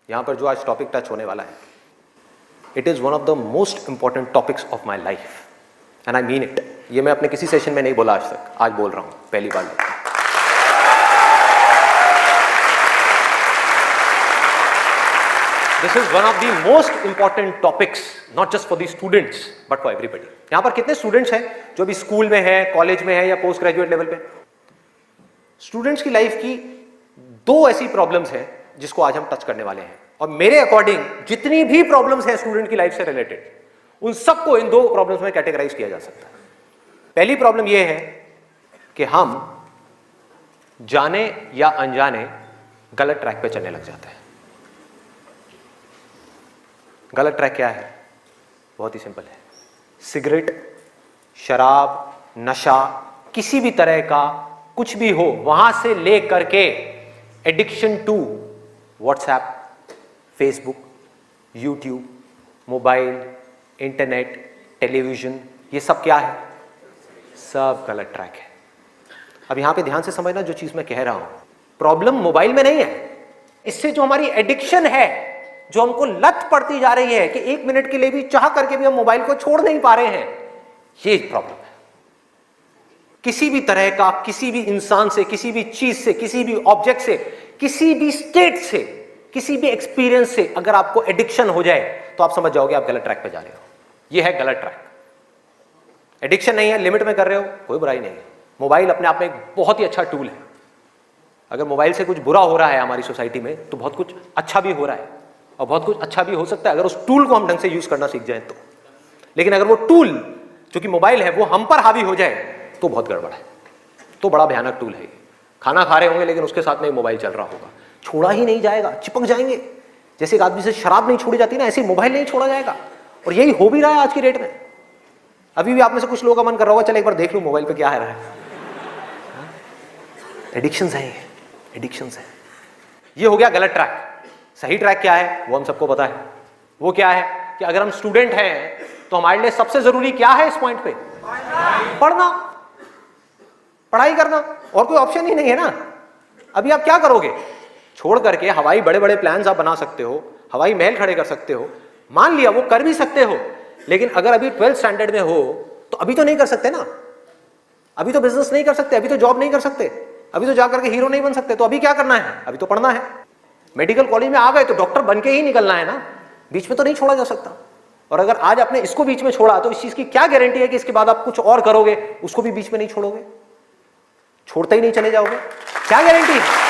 यहाँ पर जो आज टॉपिक टच होने वाला है, it is one of the most important topics of my life and I mean it. ये मैं अपने किसी सेशन में नहीं बोला आज तक, आज बोल रहा हूँ पहली बार। This is one of the most important topics, not just for the students but for everybody. यहाँ पर कितने स्टूडेंट्स हैं जो भी स्कूल में है, कॉलेज में है या पोस्ट ग्रेजुएट लेवल पे? स्टूडेंट्स की लाइफ की दो ऐसी प्रॉब्लम्स हैं जिसको आज हम टच करने वाले हैं, और मेरे अकॉर्डिंग जितनी भी प्रॉब्लम्स हैं स्टूडेंट की लाइफ से रिलेटेड, उन सबको इन दो प्रॉब्लम्स में कैटेगराइज किया जा सकता है। पहली प्रॉब्लम यह है कि हम जाने या अनजाने गलत ट्रैक पे चलने लग जाते हैं। गलत ट्रैक क्या है? बहुत ही सिंपल है। सिगरेट, शराब, नशा, किसी भी तरह का कुछ भी हो, वहां से ले करके addiction to WhatsApp, Facebook, YouTube, mobile, internet, television, ये सब क्या है? सब गलत ट्रैक है। अब यहां पे ध्यान से समझना जो चीज मैं कह रहा हूं। प्रॉब्लम मोबाइल में नहीं है, इससे जो हमारी एडिक्शन है, जो हमको लत पड़ती जा रही है कि 1 मिनट के लिए भी चाह करके भी हम मोबाइल को छोड़ नहीं पा रहे हैं, ये प्रॉब्लम है। किसी भी तरह का, किसी भी इंसान से, किसी भी चीज से, किसी भी ऑब्जेक्ट से, किसी भी स्टेट से, किसी भी एक्सपीरियंस से अगर आपको एडिक्शन हो जाए तो आप समझ जाओगे आप गलत ट्रैक पे जा रहे हो। ये है गलत ट्रैक। एडिक्शन नहीं है, लिमिट में कर रहे हो, कोई बुराई नहीं है। मोबाइल अपने आप में एक बहुत ही अच्छा टूल है। अगर मोबाइल से कुछ बुरा हो रहा है हमारी सोसाइटी में, तो बहुत कुछ अच्छा भी हो रहा है, और बहुत कुछ अच्छा भी हो सकता है अगर उस टूल को हम ढंग से यूज करना सीख जाए तो। लेकिन अगर वो टूल जो कि मोबाइल है वो हम पर हावी हो जाए तो बहुत गड़बड़ है, तो बड़ा भयानक टूल है। खाना खा रहे होंगे लेकिन उसके साथ में मोबाइल चल रहा होगा, छोड़ा ही नहीं जाएगा, चिपक जाएंगे। जैसे एक आदमी से शराब नहीं छोड़ी जाती ना, ऐसे मोबाइल नहीं छोड़ा जाएगा। और यही हो भी रहा है आज की डेट में। अभी भी आप में से कुछ लोगों का मन कर रहा होगा, चल एक बार देख लूं मोबाइल पे क्या है रहा है। एडिक्शंस है, एडिक्शंस है। ये हो गया गलत ट्रैक। सही ट्रैक क्या है वो हम सबको पता है। वो क्या है कि अगर हम स्टूडेंट हैं तो हमारे लिए सबसे जरूरी क्या है इस पॉइंट पे? पढ़ना, पढ़ाई करना, और कोई ऑप्शन ही नहीं है ना। अभी आप क्या करोगे? छोड़ करके हवाई बड़े बड़े प्लान्स आप बना सकते हो, हवाई महल खड़े कर सकते हो, मान लिया वो कर भी सकते हो, लेकिन अगर अभी 12th स्टैंडर्ड में हो तो अभी तो नहीं कर सकते ना। अभी तो बिजनेस नहीं कर सकते, अभी तो जॉब नहीं कर सकते, अभी तो जाकर के हीरो नहीं बन सकते। तो अभी क्या करना है? अभी तो पढ़ना है। मेडिकल कॉलेज में आ गए तो डॉक्टर बन के ही निकलना है ना, बीच में तो नहीं छोड़ा जा सकता। और अगर आज आपने इसको बीच में छोड़ा तो इस चीज की क्या गारंटी है कि इसके बाद आप कुछ और करोगे, उसको भी बीच में नहीं छोड़ोगे, छोड़ते ही नहीं चले जाओगे? क्या गारंटी है?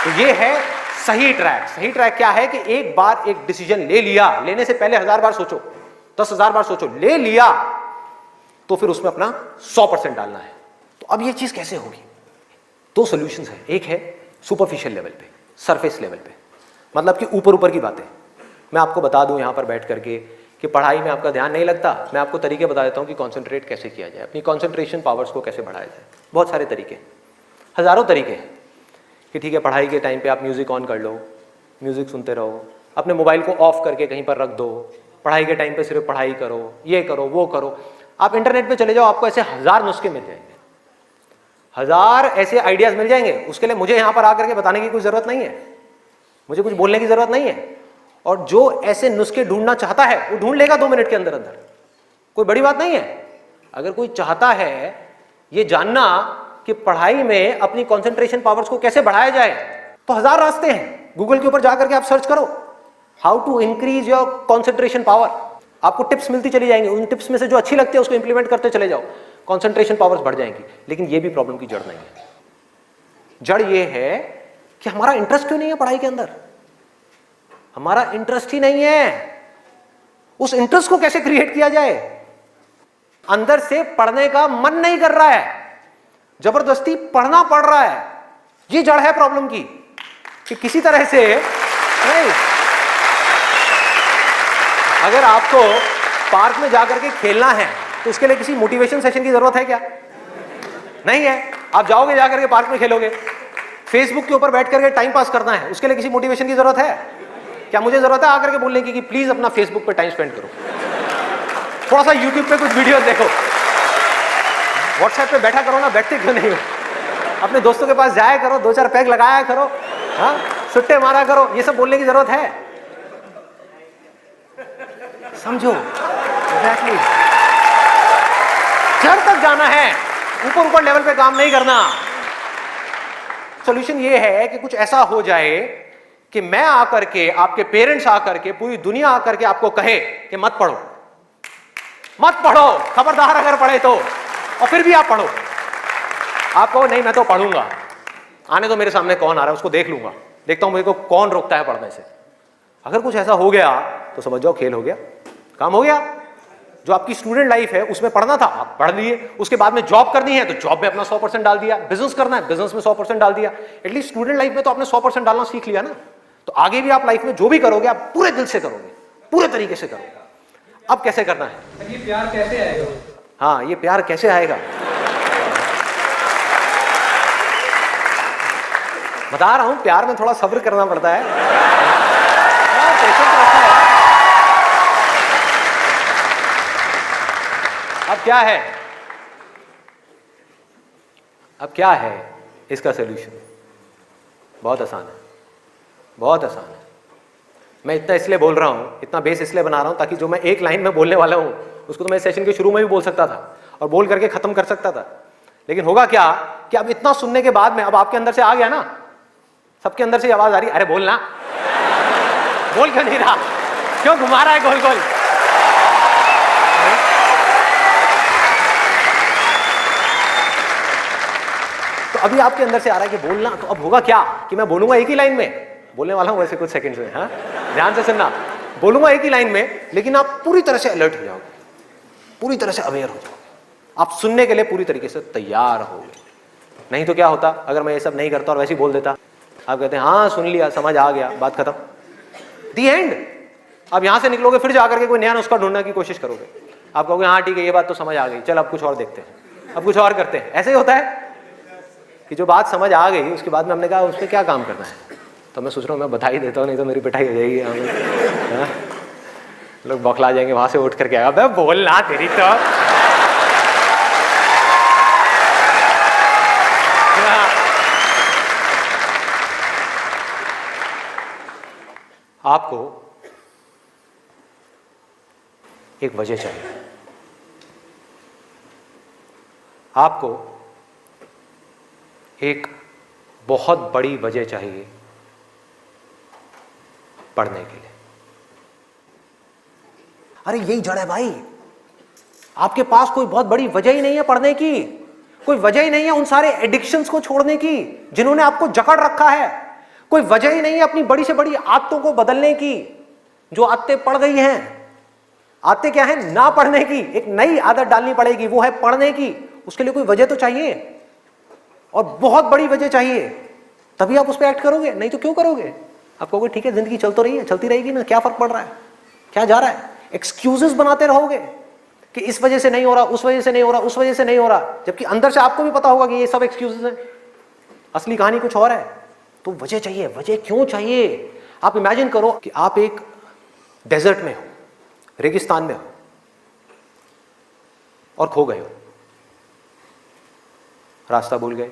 तो ये है सही ट्रैक। सही ट्रैक क्या है कि एक बार एक डिसीजन ले लिया, लेने से पहले 1000 बार सोचो, 10,000 बार सोचो, ले लिया तो फिर उसमें अपना 100% डालना है। तो अब ये चीज कैसे होगी? दो सॉल्यूशंस है। एक है सुपरफिशियल लेवल पे, सरफेस लेवल पे, मतलब कि ऊपर ऊपर की बातें। मैं आपको बता दूं यहां पर बैठ करके कि पढ़ाई में आपका ध्यान नहीं लगता, मैं आपको तरीके बता देता हूं कि कंसंट्रेट कैसे किया जाए, अपनी कंसंट्रेशन पावर्स को कैसे बढ़ाया जाए। बहुत सारे तरीके, हजारों तरीके हैं कि ठीक है पढ़ाई के टाइम पे आप म्यूजिक ऑन कर लो, म्यूजिक सुनते रहो, अपने मोबाइल को ऑफ करके कहीं पर रख दो, पढ़ाई के टाइम पे सिर्फ पढ़ाई करो, ये करो वो करो। आप इंटरनेट पे चले जाओ, आपको ऐसे 1000 नुस्खे मिल जाएंगे, 1000 ऐसे आइडियाज मिल जाएंगे। उसके लिए मुझे यहां पर आकर के बताने की कोई जरूरत नहीं है, मुझे कुछ बोलने की जरूरत नहीं है। और जो ऐसे नुस्खे ढूंढना चाहता है वो ढूंढ लेगा 2 मिनट के अंदर अंदर, कोई बड़ी बात नहीं है। अगर कोई चाहता है ये जानना कि पढ़ाई में अपनी कंसंट्रेशन पावर्स को कैसे बढ़ाया जाए, तो 1000 रास्ते हैं। गूगल के ऊपर जाकर के आप सर्च करो how to increase your concentration power, आपको टिप्स मिलती चली जाएंगी। उन टिप्स में से जो अच्छी लगती है उसको इंप्लीमेंट करते चले जाओ, कंसंट्रेशन पावर्स बढ़ जाएंगी। लेकिन ये भी प्रॉब्लम की जड़ नहीं है। जड़ ये है कि हमारा इंटरेस्ट क्यों नहीं है पढ़ाई के अंदर? हमारा इंटरेस्ट ही नहीं है। उस इंटरेस्ट को कैसे क्रिएट किया जाए? अंदर से पढ़ने का मन नहीं कर रहा है, जबरदस्ती पढ़ना पड़ रहा है। ये जड़ है प्रॉब्लम की कि किसी तरह से नहीं। अगर आपको पार्क में जाकर के खेलना है तो उसके लिए किसी मोटिवेशन सेशन की जरूरत है क्या? नहीं है। आप जाओगे जाकर के पार्क में खेलोगे। फेसबुक के ऊपर बैठ करके टाइम पास करना है, उसके लिए किसी मोटिवेशन की जरूरत है क्या? मुझे जरूरत है आकर के बोलने की कि प्लीज अपना फेसबुक पे टाइम स्पेंड करो, थोड़ा सा यूट्यूब पे कुछ वीडियो देखो, व्हाट्सएप पे बैठा करो ना, बैठते क्यों नहीं हो? अपने दोस्तों के पास जाया करो, 2-4 पैग लगाया करो, हाँ, सुट्टे मारा करो, ये सब बोलने की जरूरत है? समझो, एग्जैक्टली। जड़ तक जाना है, ऊपर ऊपर लेवल पे काम नहीं करना। सॉल्यूशन ये है कि कुछ ऐसा हो जाए कि मैं आकर के, आपके पेरेंट्स आकर के, पूरी दुनिया आकर के आपको कहे कि मत पढ़ो, मत पढ़ो, खबरदार अगर पढ़े तो, और फिर भी आप पढ़ो। आप कहो नहीं मैं तो पढ़ूंगा, आने तो मेरे सामने कौन आ रहा है उसको देख लूंगा, देखता हूं मेरे को कौन रोकता है पढ़ने से। अगर कुछ ऐसा हो गया तो समझ जाओ खेल हो गया, काम हो गया। जो आपकी स्टूडेंट लाइफ है उसमें पढ़ना था, आप पढ़ लिए, उसके बाद में जॉब करनी है तो जॉब में अपना 100% डाल दिया, बिजनेस करना है बिजनेस में 100% डाल दिया। एटलीस्ट स्टूडेंट लाइफ में तो आपने 100% डालना सीख लिया ना, तो आगे भी आप लाइफ में जो भी करोगे आप पूरे दिल से करोगे, पूरे तरीके से करोगे। अब कैसे करना है? ये प्यार कैसे आएगा? हाँ, ये प्यार कैसे आएगा बता रहा हूं, प्यार में थोड़ा सब्र करना पड़ता है, पेशेंस रखना है। अब क्या है, अब क्या है इसका सलूशन? बहुत आसान है, बहुत आसान है। मैं इतना इसलिए बोल रहा हूं, इतना बेस इसलिए बना रहा हूं ताकि जो मैं एक लाइन में बोलने वाला हूं उसको तो मैं सेशन के शुरू में भी बोल सकता था और बोल करके खत्म कर सकता था। लेकिन होगा क्या कि अब इतना सुनने के बाद में अब आपके अंदर से आ गया ना, सबके अंदर से आवाज आ रही, अरे बोलना, बोल क्यों नहीं रहा, क्यों घुमा रहा है गोल गोल? तो अभी आपके अंदर से आ रहा है कि बोलना, तो अब होगा क्या कि मैं बोलूंगा एक ही लाइन में, बोलने वाला हूं वैसे कुछ सेकंड्स में, हाँ ध्यान से सुनना, बोलूंगा एक ही लाइन में, लेकिन आप पूरी तरह से अलर्ट हो जाओगे, पूरी तरह से अवेयर हो जाओगे, आप सुनने के लिए पूरी तरीके से तैयार होगे। नहीं तो क्या होता अगर मैं ये सब नहीं करता और वैसे ही बोल देता, आप कहते हैं हाँ सुन लिया, समझ आ गया, बात खत्म, दी एंड। अब यहां से निकलोगे फिर जाकर के कोई नया नुस्खा ढूंढने की कोशिश करोगे, आप कहोगे हाँ ठीक है ये बात तो समझ आ गई, चल अब कुछ और देखते हैं, अब कुछ और करते हैं। ऐसे ही होता है कि जो बात समझ आ गई उसके बाद में हमने कहा उस पर क्या काम करना है, तो मैं सोच रहा हूँ मैं बधाई देता हूँ, नहीं तो मेरी पिटाई हो जाएगी, लोग बौखला जाएंगे वहां से उठ करके, अबे बोलना तेरी तो। आपको एक वजह चाहिए, आपको एक बहुत बड़ी वजह चाहिए पढ़ने के लिए। अरे यही जड़ है भाई, आपके पास कोई बहुत बड़ी वजह ही नहीं है पढ़ने की, कोई वजह ही नहीं है उन सारे एडिक्शंस को छोड़ने की जिन्होंने आपको जकड़ रखा है, कोई वजह ही नहीं है अपनी बड़ी से बड़ी आदतों को बदलने की, जो आदतें पड़ गई हैं। आदतें क्या है? ना पढ़ने की, एक नई आदत डालनी पड़ेगी, वो है पढ़ने की। उसके लिए कोई वजह तो चाहिए, और बहुत बड़ी वजह चाहिए, तभी आप उस पर एक्ट करोगे, नहीं तो क्यों करोगे? आप कहोगे ठीक है जिंदगी चल तो रही है, चलती रहेगी ना, क्या फर्क पड़ रहा है, क्या जा रहा है? एक्सक्यूजेस बनाते रहोगे कि इस वजह से नहीं हो रहा, उस वजह से नहीं हो रहा, उस वजह से नहीं हो रहा, जबकि अंदर से आपको भी पता होगा कि ये सब एक्सक्यूजेस हैं, असली कहानी कुछ और है। तो वजह चाहिए। वजह क्यों चाहिए? आप इमेजिन करो कि आप एक डेजर्ट में हो, रेगिस्तान में हो और खो गए हो, रास्ता भूल गए,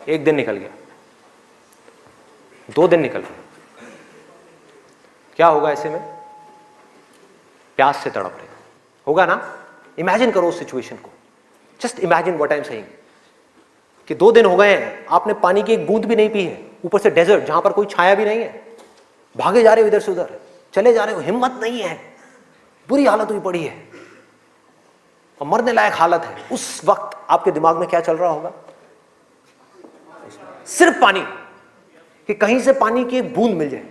एक दिन निकल गया, 2 दिन निकल गए, क्या होगा ऐसे में? प्यास से तड़प रहे होगा ना? इमेजिन करो उस सिचुएशन को, just imagine what I am saying कि 2 दिन हो गए हैं, आपने पानी की एक बूंद भी नहीं पी है, ऊपर से डेजर्ट जहां पर कोई छाया भी नहीं है, भागे जा रहे हो इधर से उधर, चले जा रहे हो, हिम्मत नहीं है, बुरी हालत हुई पड़ी है और मरने लायक हालत है। उस वक्त आपके दिमाग में क्या चल रहा होगा? सिर्फ पानी, कि कहीं से पानी की एक बूंद मिल जाए,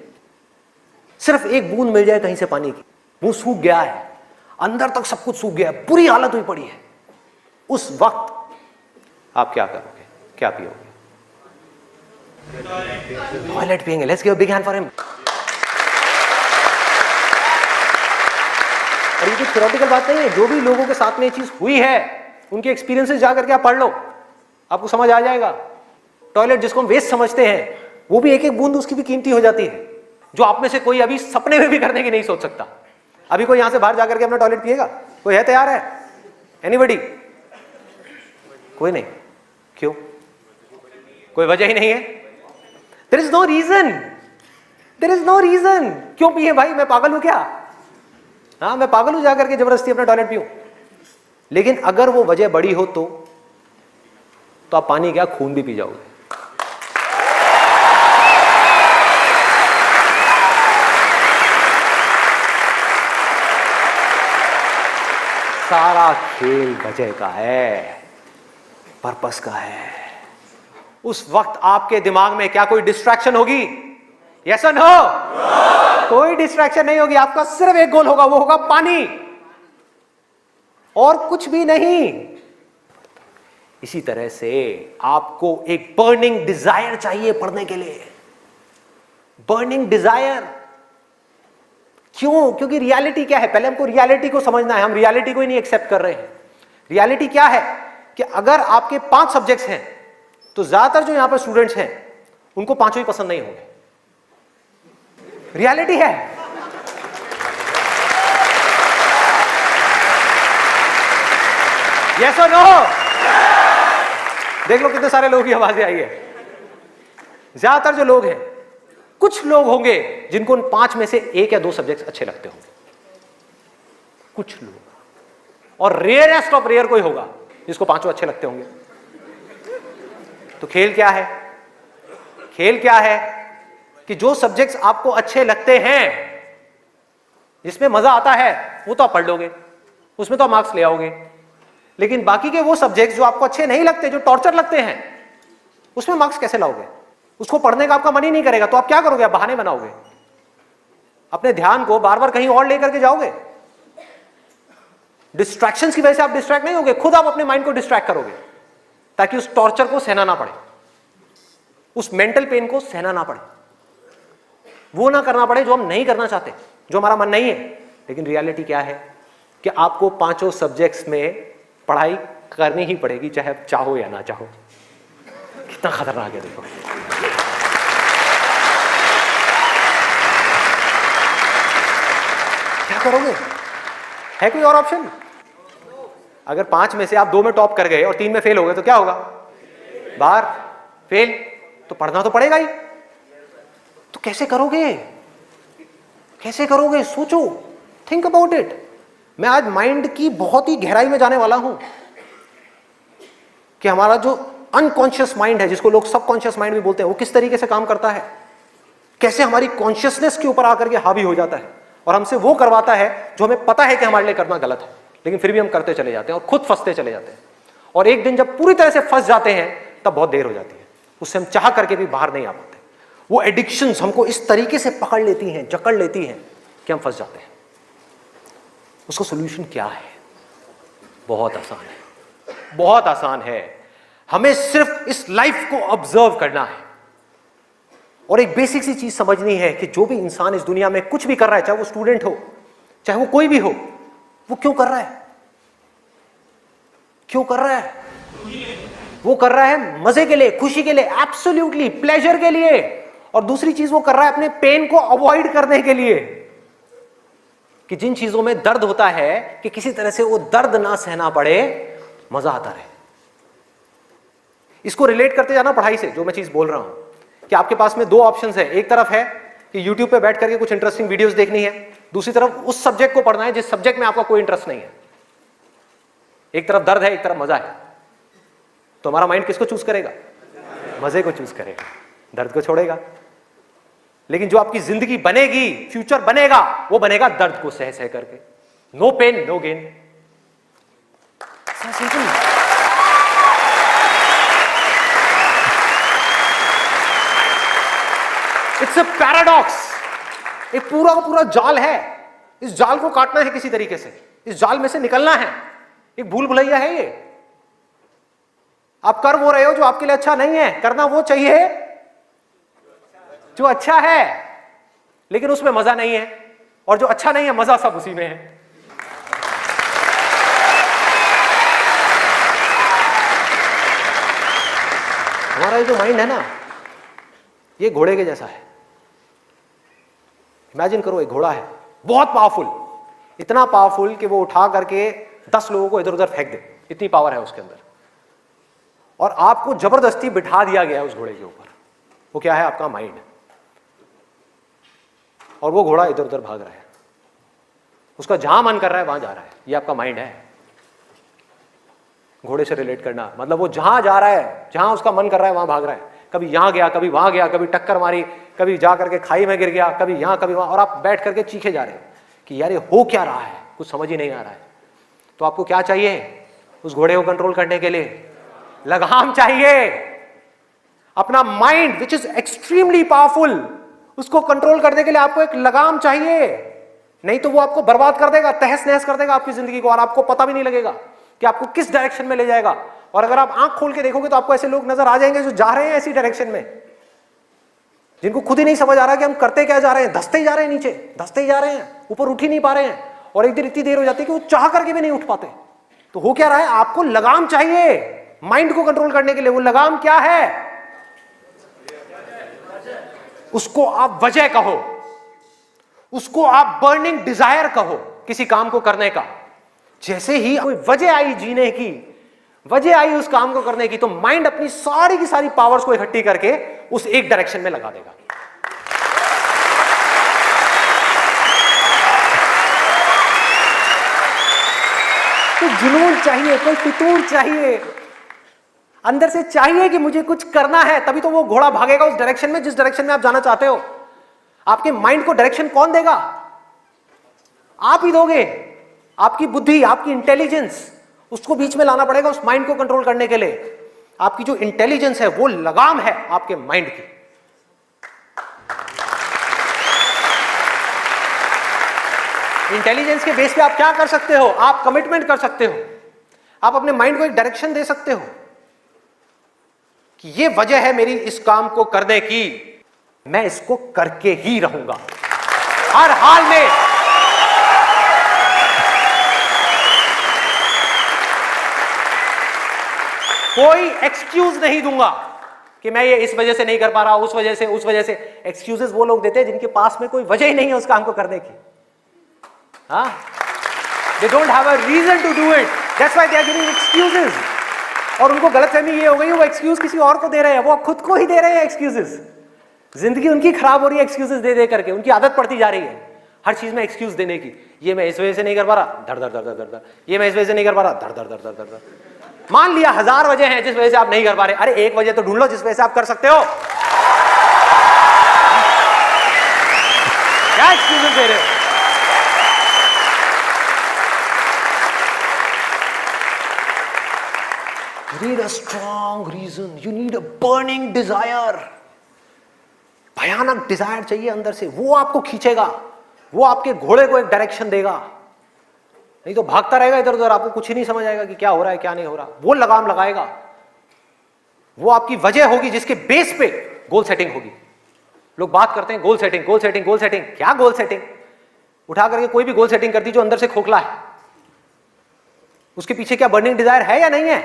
सिर्फ एक बूंद मिल जाए कहीं से पानी की। मुंह सूख गया है, अंदर तक सब कुछ सूख गया है, बुरी हालत हुई पड़ी है। उस वक्त आप क्या करोगे? क्या पियोगे? टॉयलेट पिएंगे। Let's give a big hand for him. और ये कोई थ्योरेटिकल बात नहीं है, जो भी लोगों के साथ में ये चीज हुई है उनके एक्सपीरियंसेस जाकर के आप पढ़ लो, आपको समझ आ जाएगा। टॉयलेट जिसको हम वेस्ट समझते हैं, वो भी एक एक बूंद उसकी भी कीमती हो जाती है, जो आप में से कोई अभी सपने में भी करने की नहीं सोच सकता। अभी कोई यहां से बाहर जाकर के अपना टॉयलेट पिएगा? कोई है तैयार है? एनीबडी? कोई नहीं। क्यों? कोई वजह ही नहीं है। There is no reason, there is no reason. क्यों पिए भाई, मैं पागल हूं क्या? हाँ, मैं पागल हूं जाकर के जबरदस्ती अपना टॉयलेट पीऊं? लेकिन अगर वो वजह बड़ी हो तो आप पानी क्या, खून भी पी जाओगे। सारा खेल वजह का है, पर्पस का है। उस वक्त आपके दिमाग में क्या कोई डिस्ट्रैक्शन होगी? यस और नो? कोई डिस्ट्रैक्शन नहीं होगी। आपका सिर्फ एक गोल होगा, वो होगा पानी, और कुछ भी नहीं। इसी तरह से आपको एक बर्निंग डिजायर चाहिए पढ़ने के लिए। बर्निंग डिजायर क्यों? क्योंकि रियलिटी क्या है, पहले हमको रियलिटी को समझना है। हम रियलिटी को ही नहीं एक्सेप्ट कर रहे हैं। रियलिटी क्या है कि अगर आपके 5 सब्जेक्ट्स हैं तो ज्यादातर जो यहां पर स्टूडेंट्स हैं उनको 5 ही पसंद नहीं होंगे। रियलिटी है। यस और नो? देख लो कितने सारे लोगों की आवाजें आई है। ज्यादातर जो लोग हैं, कुछ लोग होंगे जिनको उन 5 में से 1 या 2 सब्जेक्ट अच्छे लगते होंगे, कुछ लोग, और रेयरेस्ट ऑफ रेयर कोई होगा जिसको 5 अच्छे लगते होंगे। तो खेल क्या है? खेल क्या है कि जो सब्जेक्ट्स आपको अच्छे लगते हैं, जिसमें मजा आता है, वो तो आप पढ़ लोगे, उसमें तो आप मार्क्स ले आओगे। लेकिन बाकी के वो सब्जेक्ट्स जो आपको अच्छे नहीं लगते, जो टॉर्चर लगते हैं, उसमें मार्क्स कैसे लाओगे? उसको पढ़ने का आपका मन ही नहीं करेगा, तो आप क्या करोगे? आप बहाने बनाओगे, अपने ध्यान को बार बार कहीं और लेकर के जाओगे। डिस्ट्रैक्शंस की वजह से आप डिस्ट्रैक्ट नहीं होगे, खुद आप अपने माइंड को डिस्ट्रैक्ट करोगे, ताकि उस टॉर्चर को सहना ना पड़े, उस मेंटल पेन को सहना ना पड़े, वो ना करना पड़े जो हम नहीं करना चाहते, जो हमारा मन नहीं है। लेकिन रियलिटी क्या है कि आपको 5 सब्जेक्ट्स में पढ़ाई करनी ही पड़ेगी, चाहे आप चाहो या ना चाहो। कितना खतरनाक है देखो। क्या करोगे? है कोई और ऑप्शन? अगर 5 में से आप 2 में टॉप कर गए और 3 में फेल हो गए तो क्या होगा? बाहर, फेल। तो पढ़ना तो पड़ेगा ही। तो कैसे करोगे? कैसे करोगे? सोचो, थिंक अबाउट इट। मैं आज माइंड की बहुत ही गहराई में जाने वाला हूं कि हमारा जो अनकॉन्शियस माइंड है, जिसको लोग सबकॉन्शियस माइंड भी बोलते हैं, वो किस तरीके से काम करता है, कैसे हमारी कॉन्शियसनेस के ऊपर आकर के हावी हो जाता है और हमसे वो करवाता है जो हमें पता है कि हमारे लिए करना गलत है, लेकिन फिर भी हम करते चले जाते हैं और खुद फंसते चले जाते हैं। और एक दिन जब पूरी तरह से फंस जाते हैं तब बहुत देर हो जाती है, उससे हम चाह करके भी बाहर नहीं आ पाते। वो एडिक्शंस हमको इस तरीके से पकड़ लेती हैं, जकड़ लेती हैं कि हम फंस जाते हैं। उसका सॉल्यूशन क्या है? बहुत आसान है, बहुत आसान है। हमें सिर्फ इस लाइफ को ऑब्जर्व करना है और एक बेसिक सी चीज समझनी है कि जो भी इंसान इस दुनिया में कुछ भी कर रहा है, चाहे वो स्टूडेंट हो, चाहे वो कोई भी हो, वो क्यों कर रहा है? क्यों कर रहा है? वो कर रहा है मजे के लिए, खुशी के लिए, एब्सोल्युटली प्लेजर के लिए। और दूसरी चीज वो कर रहा है अपने पेन को अवॉइड करने के लिए, कि जिन चीजों में दर्द होता है कि किसी तरह से वो दर्द ना सहना पड़े, मजा आता रहे। इसको रिलेट करते जाना पढ़ाई से, जो मैं चीज बोल रहा हूं कि आपके पास में 2 ऑप्शंस है। एक तरफ है कि YouTube पे बैठ करके कुछ इंटरेस्टिंग वीडियोस देखनी है, दूसरी तरफ उस सब्जेक्ट को पढ़ना है जिस सब्जेक्ट में आपका कोई इंटरेस्ट नहीं है। एक तरफ दर्द है, एक तरफ मजा है, तो हमारा माइंड किसको चूज करेगा? मजे को चूज करेगा, दर्द को छोड़ेगा। लेकिन जो आपकी जिंदगी बनेगी, फ्यूचर बनेगा, वो बनेगा दर्द को सह सह करके। No pain no gain. It's a paradox. एक पूरा का पूरा जाल है, इस जाल को काटना है किसी तरीके से, इस जाल में से निकलना है। एक भूल भुलैया है ये। आप कर वो रहे हो जो आपके लिए अच्छा नहीं है, करना वो चाहिए जो अच्छा है, लेकिन उसमें मजा नहीं है, और जो अच्छा नहीं है मजा सब उसी में है। हमारा ये जो माइंड है ना, ये घोड़े के जैसा है। इमेजिन करो, एक घोड़ा है बहुत पावरफुल, इतना पावरफुल कि वो उठा करके 10 लोगों को इधर उधर फेंक दे, इतनी पावर है उसके अंदर। और आपको जबरदस्ती बिठा दिया गया है उस घोड़े के ऊपर। वो क्या है? आपका माइंड। और वो घोड़ा इधर उधर भाग रहा है, उसका जहां मन कर रहा है वहां जा रहा है। ये आपका माइंड है। घोड़े से रिलेट करना मतलब वो जहां जा रहा है, जहां उसका मन कर रहा है वहां भाग रहा है। कभी यहां गया, कभी वहां गया, कभी टक्कर मारी, कभी जा करके खाई में गिर गया, कभी यहां कभी वहां, और आप बैठ करके चीखे जा रहे हैं कि यार ये हो क्या रहा है, कुछ समझ ही नहीं आ रहा है। तो आपको क्या चाहिए उस घोड़े को कंट्रोल करने के लिए? लगाम चाहिए। अपना mind which is extremely powerful, उसको कंट्रोल करने के लिए आपको एक लगाम चाहिए। नहीं तो वो आपको बर्बाद कर देगा, तहस नहस कर देगा आपकी जिंदगी को, और आपको पता भी नहीं लगेगा कि आपको किस डायरेक्शन में ले जाएगा। और अगर आप आंख खोल के देखोगे तो आपको ऐसे लोग नजर आ जाएंगे जो जा रहे हैं ऐसी डायरेक्शन में, जिनको खुद ही नहीं समझ आ रहा कि हम करते क्या जा रहे हैं। धंसते ही जा रहे हैं, नीचे धंसते ही जा रहे हैं, ऊपर उठ ही नहीं पा रहे हैं, और एक दिन इतनी देर हो जाती है कि वो चाह करके भी नहीं उठ पाते। तो हो क्या रहा है? आपको लगाम चाहिए माइंड को कंट्रोल करने के लिए। वो लगाम क्या है? उसको आप वजह कहो, उसको आप बर्निंग डिजायर कहो किसी काम को करने का। जैसे ही कोई वजह आई जीने की, वजह आई उस काम को करने की, तो माइंड अपनी सारी की सारी पावर्स को इकट्ठी करके उस एक डायरेक्शन में लगा देगा। तो जुनून चाहिए, कोई फितूर चाहिए, अंदर से चाहिए कि मुझे कुछ करना है, तभी तो वो घोड़ा भागेगा उस डायरेक्शन में जिस डायरेक्शन में आप जाना चाहते हो। आपके माइंड को डायरेक्शन कौन देगा? आप ही दोगे। आपकी बुद्धि, आपकी इंटेलिजेंस, उसको बीच में लाना पड़ेगा उस माइंड को कंट्रोल करने के लिए। आपकी जो इंटेलिजेंस है वो लगाम है आपके माइंड की। इंटेलिजेंस के बेस पे आप क्या कर सकते हो? आप कमिटमेंट कर सकते हो, आप अपने माइंड को एक डायरेक्शन दे सकते हो कि ये वजह है मेरी इस काम को करने की, मैं इसको करके ही रहूंगा हर हाल में। कोई एक्सक्यूज नहीं दूंगा कि मैं ये इस वजह से नहीं कर पा रहा, उस वजह से। एक्सक्यूजेस वो लोग देते हैं जिनके पास में कोई वजह ही नहीं है उस काम को करने की। हाँ, they don't have a reason to do it, that's why they are giving excuses। और उनको गलतफहमी ये हो गई वो एक्सक्यूज किसी और को दे रहे हैं, वो खुद को ही दे रहे हैं एक्सक्यूजेस। जिंदगी उनकी खराब हो रही है एक्सक्यूजेस दे दे करके, उनकी आदत पड़ती जा रही है हर चीज में एक्सक्यूज देने की। ये मैं इस वजह से नहीं कर पा रहा, धड़ धड़ धड़ धड़ धड़, ये मैं इस वजह से नहीं कर पा रहा, धड़ धड़ धड़ धड़ धड़। मान लिया 1000 वजह हैं जिस वजह से आप नहीं कर पा रहे, अरे एक वजह तो ढूंढ लो जिस वजह से आप कर सकते हो। क्या एक्सक्यूजेस दे रहे हो? You need a strong reason, you need a burning desire। भयानक डिजायर चाहिए अंदर से, वो आपको खींचेगा, वो आपके घोड़े को एक डायरेक्शन देगा। नहीं तो भागता रहेगा इधर उधर, आपको कुछ ही नहीं समझ आएगा कि क्या हो रहा है क्या नहीं हो रहा। वो लगाम लगाएगा, वो आपकी वजह होगी जिसके बेस पे गोल सेटिंग होगी। लोग बात करते हैं goal setting, goal setting, goal setting. क्या गोल सेटिंग? उठा करके कोई भी गोल सेटिंग कर दी जो अंदर से खोखला है, उसके पीछे क्या बर्निंग डिजायर है या नहीं है?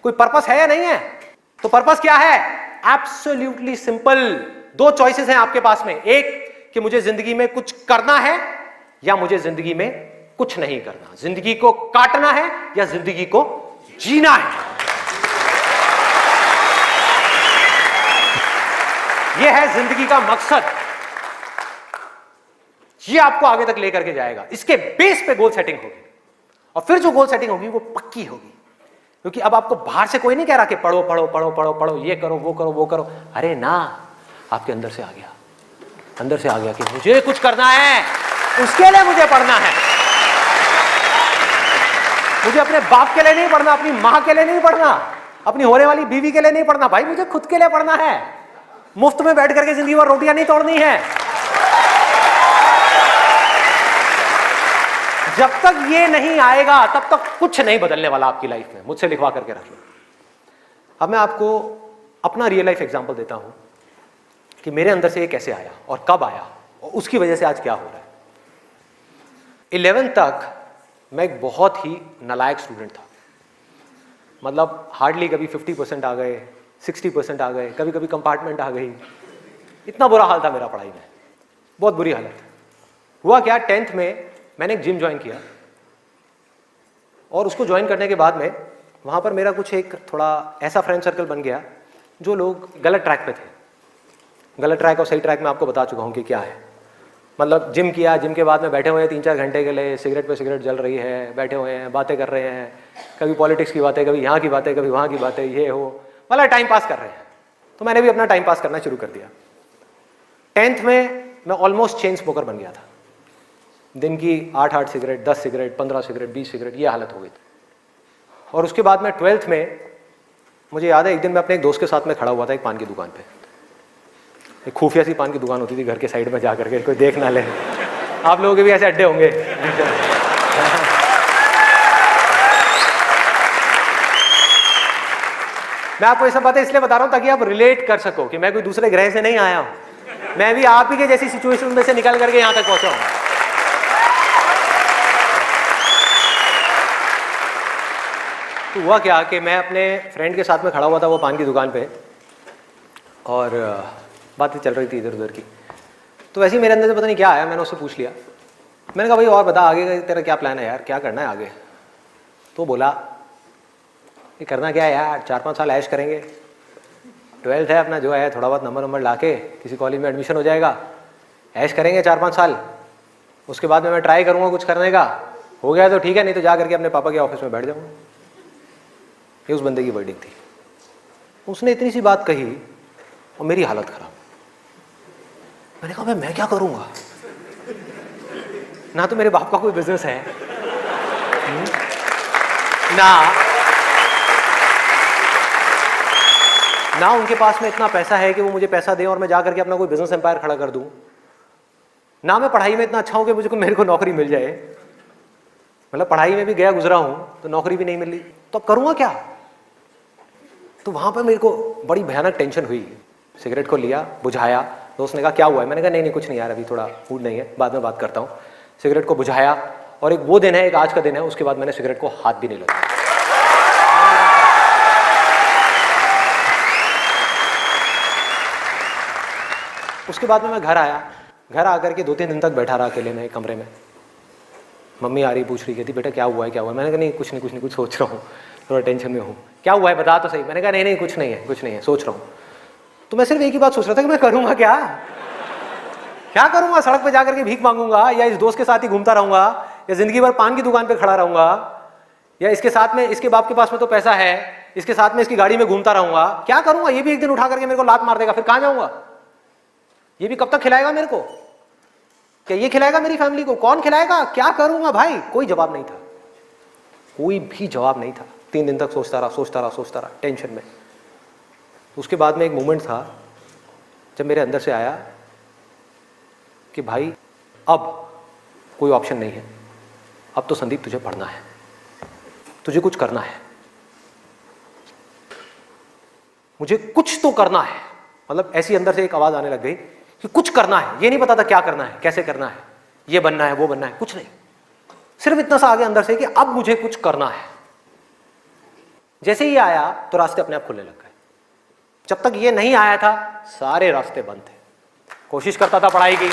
कोई पर्पस है या नहीं है? तो पर्पस क्या है? Absolutely simple. 2 चॉइसेस हैं आपके पास में, एक कि मुझे जिंदगी में कुछ करना है या मुझे जिंदगी में कुछ नहीं करना। जिंदगी को काटना है या जिंदगी को जीना है। यह है जिंदगी का मकसद। यह आपको आगे तक लेकर के जाएगा। इसके बेस पे गोल सेटिंग होगी, और फिर जो गोल सेटिंग होगी वो पक्की होगी। क्योंकि अब आपको बाहर से कोई नहीं कह रहा कि पढ़ो पढ़ो पढ़ो पढ़ो पढ़ो, ये करो वो करो वो करो। अरे ना, आपके अंदर से आ गया, अंदर से आ गया कि मुझे कुछ करना है, उसके लिए मुझे पढ़ना है। मुझे अपने बाप के लिए नहीं पढ़ना, अपनी मां के लिए नहीं पढ़ना, अपनी होने वाली बीवी के लिए नहीं पढ़ना, भाई मुझे खुद के लिए पढ़ना है। मुफ्त में बैठ करके जिंदगी भर रोटियां नहीं तोड़नी है। जब तक ये नहीं आएगा तब तक कुछ नहीं बदलने वाला आपकी लाइफ में। मुझसे लिखवा करके रख लो। अब मैं आपको अपना रियल लाइफ एग्जांपल देता हूं कि मेरे अंदर से ये कैसे आया और कब आया और उसकी वजह से आज क्या हो रहा है। 11th तक मैं एक बहुत ही नालायक स्टूडेंट था। मतलब हार्डली कभी 50% आ गए, 60% आ गए, कभी कभी कंपार्टमेंट आ गई। इतना बुरा हाल था मेरा पढ़ाई में, बहुत बुरी हालत। हुआ क्या, 10th में मैंने एक जिम ज्वाइन किया, और उसको ज्वाइन करने के बाद में वहाँ पर मेरा कुछ एक थोड़ा ऐसा फ्रेंड सर्कल बन गया जो लोग गलत ट्रैक पे थे। गलत ट्रैक और सही ट्रैक में आपको बता चुका हूँ कि क्या है। मतलब जिम किया, जिम के बाद में बैठे हुए हैं 3-4 घंटे के लिए, सिगरेट पे सिगरेट जल रही है, बैठे हुए हैं, बातें कर रहे हैं, कभी पॉलिटिक्स की बातें, कभी यहाँ की बातें, कभी वहाँ की बातें, ये हो, मतलब टाइम पास कर रहे हैं। तो मैंने भी अपना टाइम पास करना शुरू कर दिया। 10th में मैं ऑलमोस्ट चेन स्मोकर बन गया था। दिन की 8-8 सिगरेट, 10 सिगरेट, 15 सिगरेट, 20 सिगरेट, ये हालत हो गई थी। और उसके बाद में 12th में मुझे याद है एक दिन मैं अपने एक दोस्त के साथ में खड़ा हुआ था एक पान की दुकान पे। एक खुफिया सी पान की दुकान होती थी घर के साइड में, जा करके कोई देख ना ले। आप लोगों के भी ऐसे अड्डे होंगे। मैं आपको ये सब बातें इसलिए बता रहा हूं ताकि आप रिलेट कर सको कि मैं कोई दूसरे ग्रह से नहीं आया हूं, मैं भी आप ही के जैसी सिचुएशन में से निकल करके यहां तक पहुंचा हूं। तो हुआ क्या कि मैं अपने फ्रेंड के साथ में खड़ा हुआ था वो पान की दुकान पे, और बातें चल रही थी इधर उधर की। तो वैसे ही मेरे अंदर से पता नहीं क्या आया, मैंने उससे पूछ लिया। मैंने कहा भाई और बता आगे का तेरा क्या प्लान है यार, क्या करना है आगे? तो बोला ये करना क्या है यार, 4-5 साल ऐश करेंगे, 12th है अपना जो है, थोड़ा बहुत नंबर ला के किसी कॉलेज में एडमिशन हो जाएगा, ऐश करेंगे 4-5 साल, उसके बाद में मैं ट्राई करूँगा कुछ करने का, हो गया तो ठीक है, नहीं तो जा करके अपने पापा के ऑफिस में बैठ जाऊँगा। ये उस बंदे की वर्डिंग थी। उसने इतनी सी बात कही और मेरी हालत खराब। मैंने कहा मैं क्या करूँगा, ना तो मेरे बाप का कोई बिजनेस है, ना उनके पास में इतना पैसा है कि वो मुझे पैसा दें और मैं जाकर के अपना कोई बिजनेस एम्पायर खड़ा कर दूं, ना मैं पढ़ाई में इतना अच्छा हूं कि मेरे को नौकरी मिल जाए। मतलब पढ़ाई में भी गया गुजरा हूं तो नौकरी भी नहीं मिली, तो अब करूंगा क्या? तो वहां पर मेरे को बड़ी भयानक टेंशन हुई। सिगरेट को लिया, बुझाया। दोस्त ने कहा क्या हुआ है? मैंने कहा नहीं कुछ नहीं यार, अभी थोड़ा मूड नहीं है, बाद में बात करता हूँ। सिगरेट को बुझाया, और एक वो दिन है, एक आज का दिन है, उसके बाद मैंने सिगरेट को हाथ भी नहीं लगाया। उसके बाद में मैं घर आया। घर आकर के 2-3 दिन तक बैठा रहा अकेले में एक कमरे में। मम्मी आ रही, पूछ रही, कहती बेटा क्या हुआ है, क्या हुआ है? मैंने कहा नहीं कुछ नहीं, कुछ सोच रहा हूँ, थोड़ा टेंशन में हूँ। क्या हुआ है बता तो सही। मैंने कहा नहीं कुछ नहीं है, सोच रहा हूँ। तो मैं सिर्फ एक ही बात सोच रहा था कि मैं करूँगा क्या करूँगा? सड़क पे जाकर के भीख मांगूंगा, या इस दोस्त के साथ ही घूमता रहूंगा, या जिंदगी भर पान की दुकान पे खड़ा रहूंगा, या इसके साथ में, इसके बाप के पास में तो पैसा है, इसके साथ में इसकी गाड़ी में घूमता रहूंगा? क्या करूँगा? ये भी एक दिन उठा करके मेरे को लात मार देगा, फिर कहाँ जाऊँगा? ये भी कब तक खिलाएगा मेरे को? क्या ये खिलाएगा मेरी फैमिली को? कौन खिलाएगा? क्या करूंगा भाई? कोई जवाब नहीं था, कोई भी जवाब नहीं था। 3 दिन तक सोचता रहा टेंशन में। उसके बाद में एक मोमेंट था जब मेरे अंदर से आया कि भाई अब कोई ऑप्शन नहीं है, अब तो संदीप तुझे पढ़ना है, तुझे कुछ करना है, मुझे कुछ तो करना है। मतलब ऐसी अंदर से एक आवाज आने लग गई कि कुछ करना है। ये नहीं पता था क्या करना है, कैसे करना है, ये बनना है, वो बनना है, कुछ नहीं। सिर्फ इतना सा आगे अंदर से कि अब मुझे कुछ करना है। जैसे ही आया तो रास्ते अपने आप खुलने लग गए। जब तक ये नहीं आया था सारे रास्ते बंद थे। कोशिश करता था पढ़ाई की,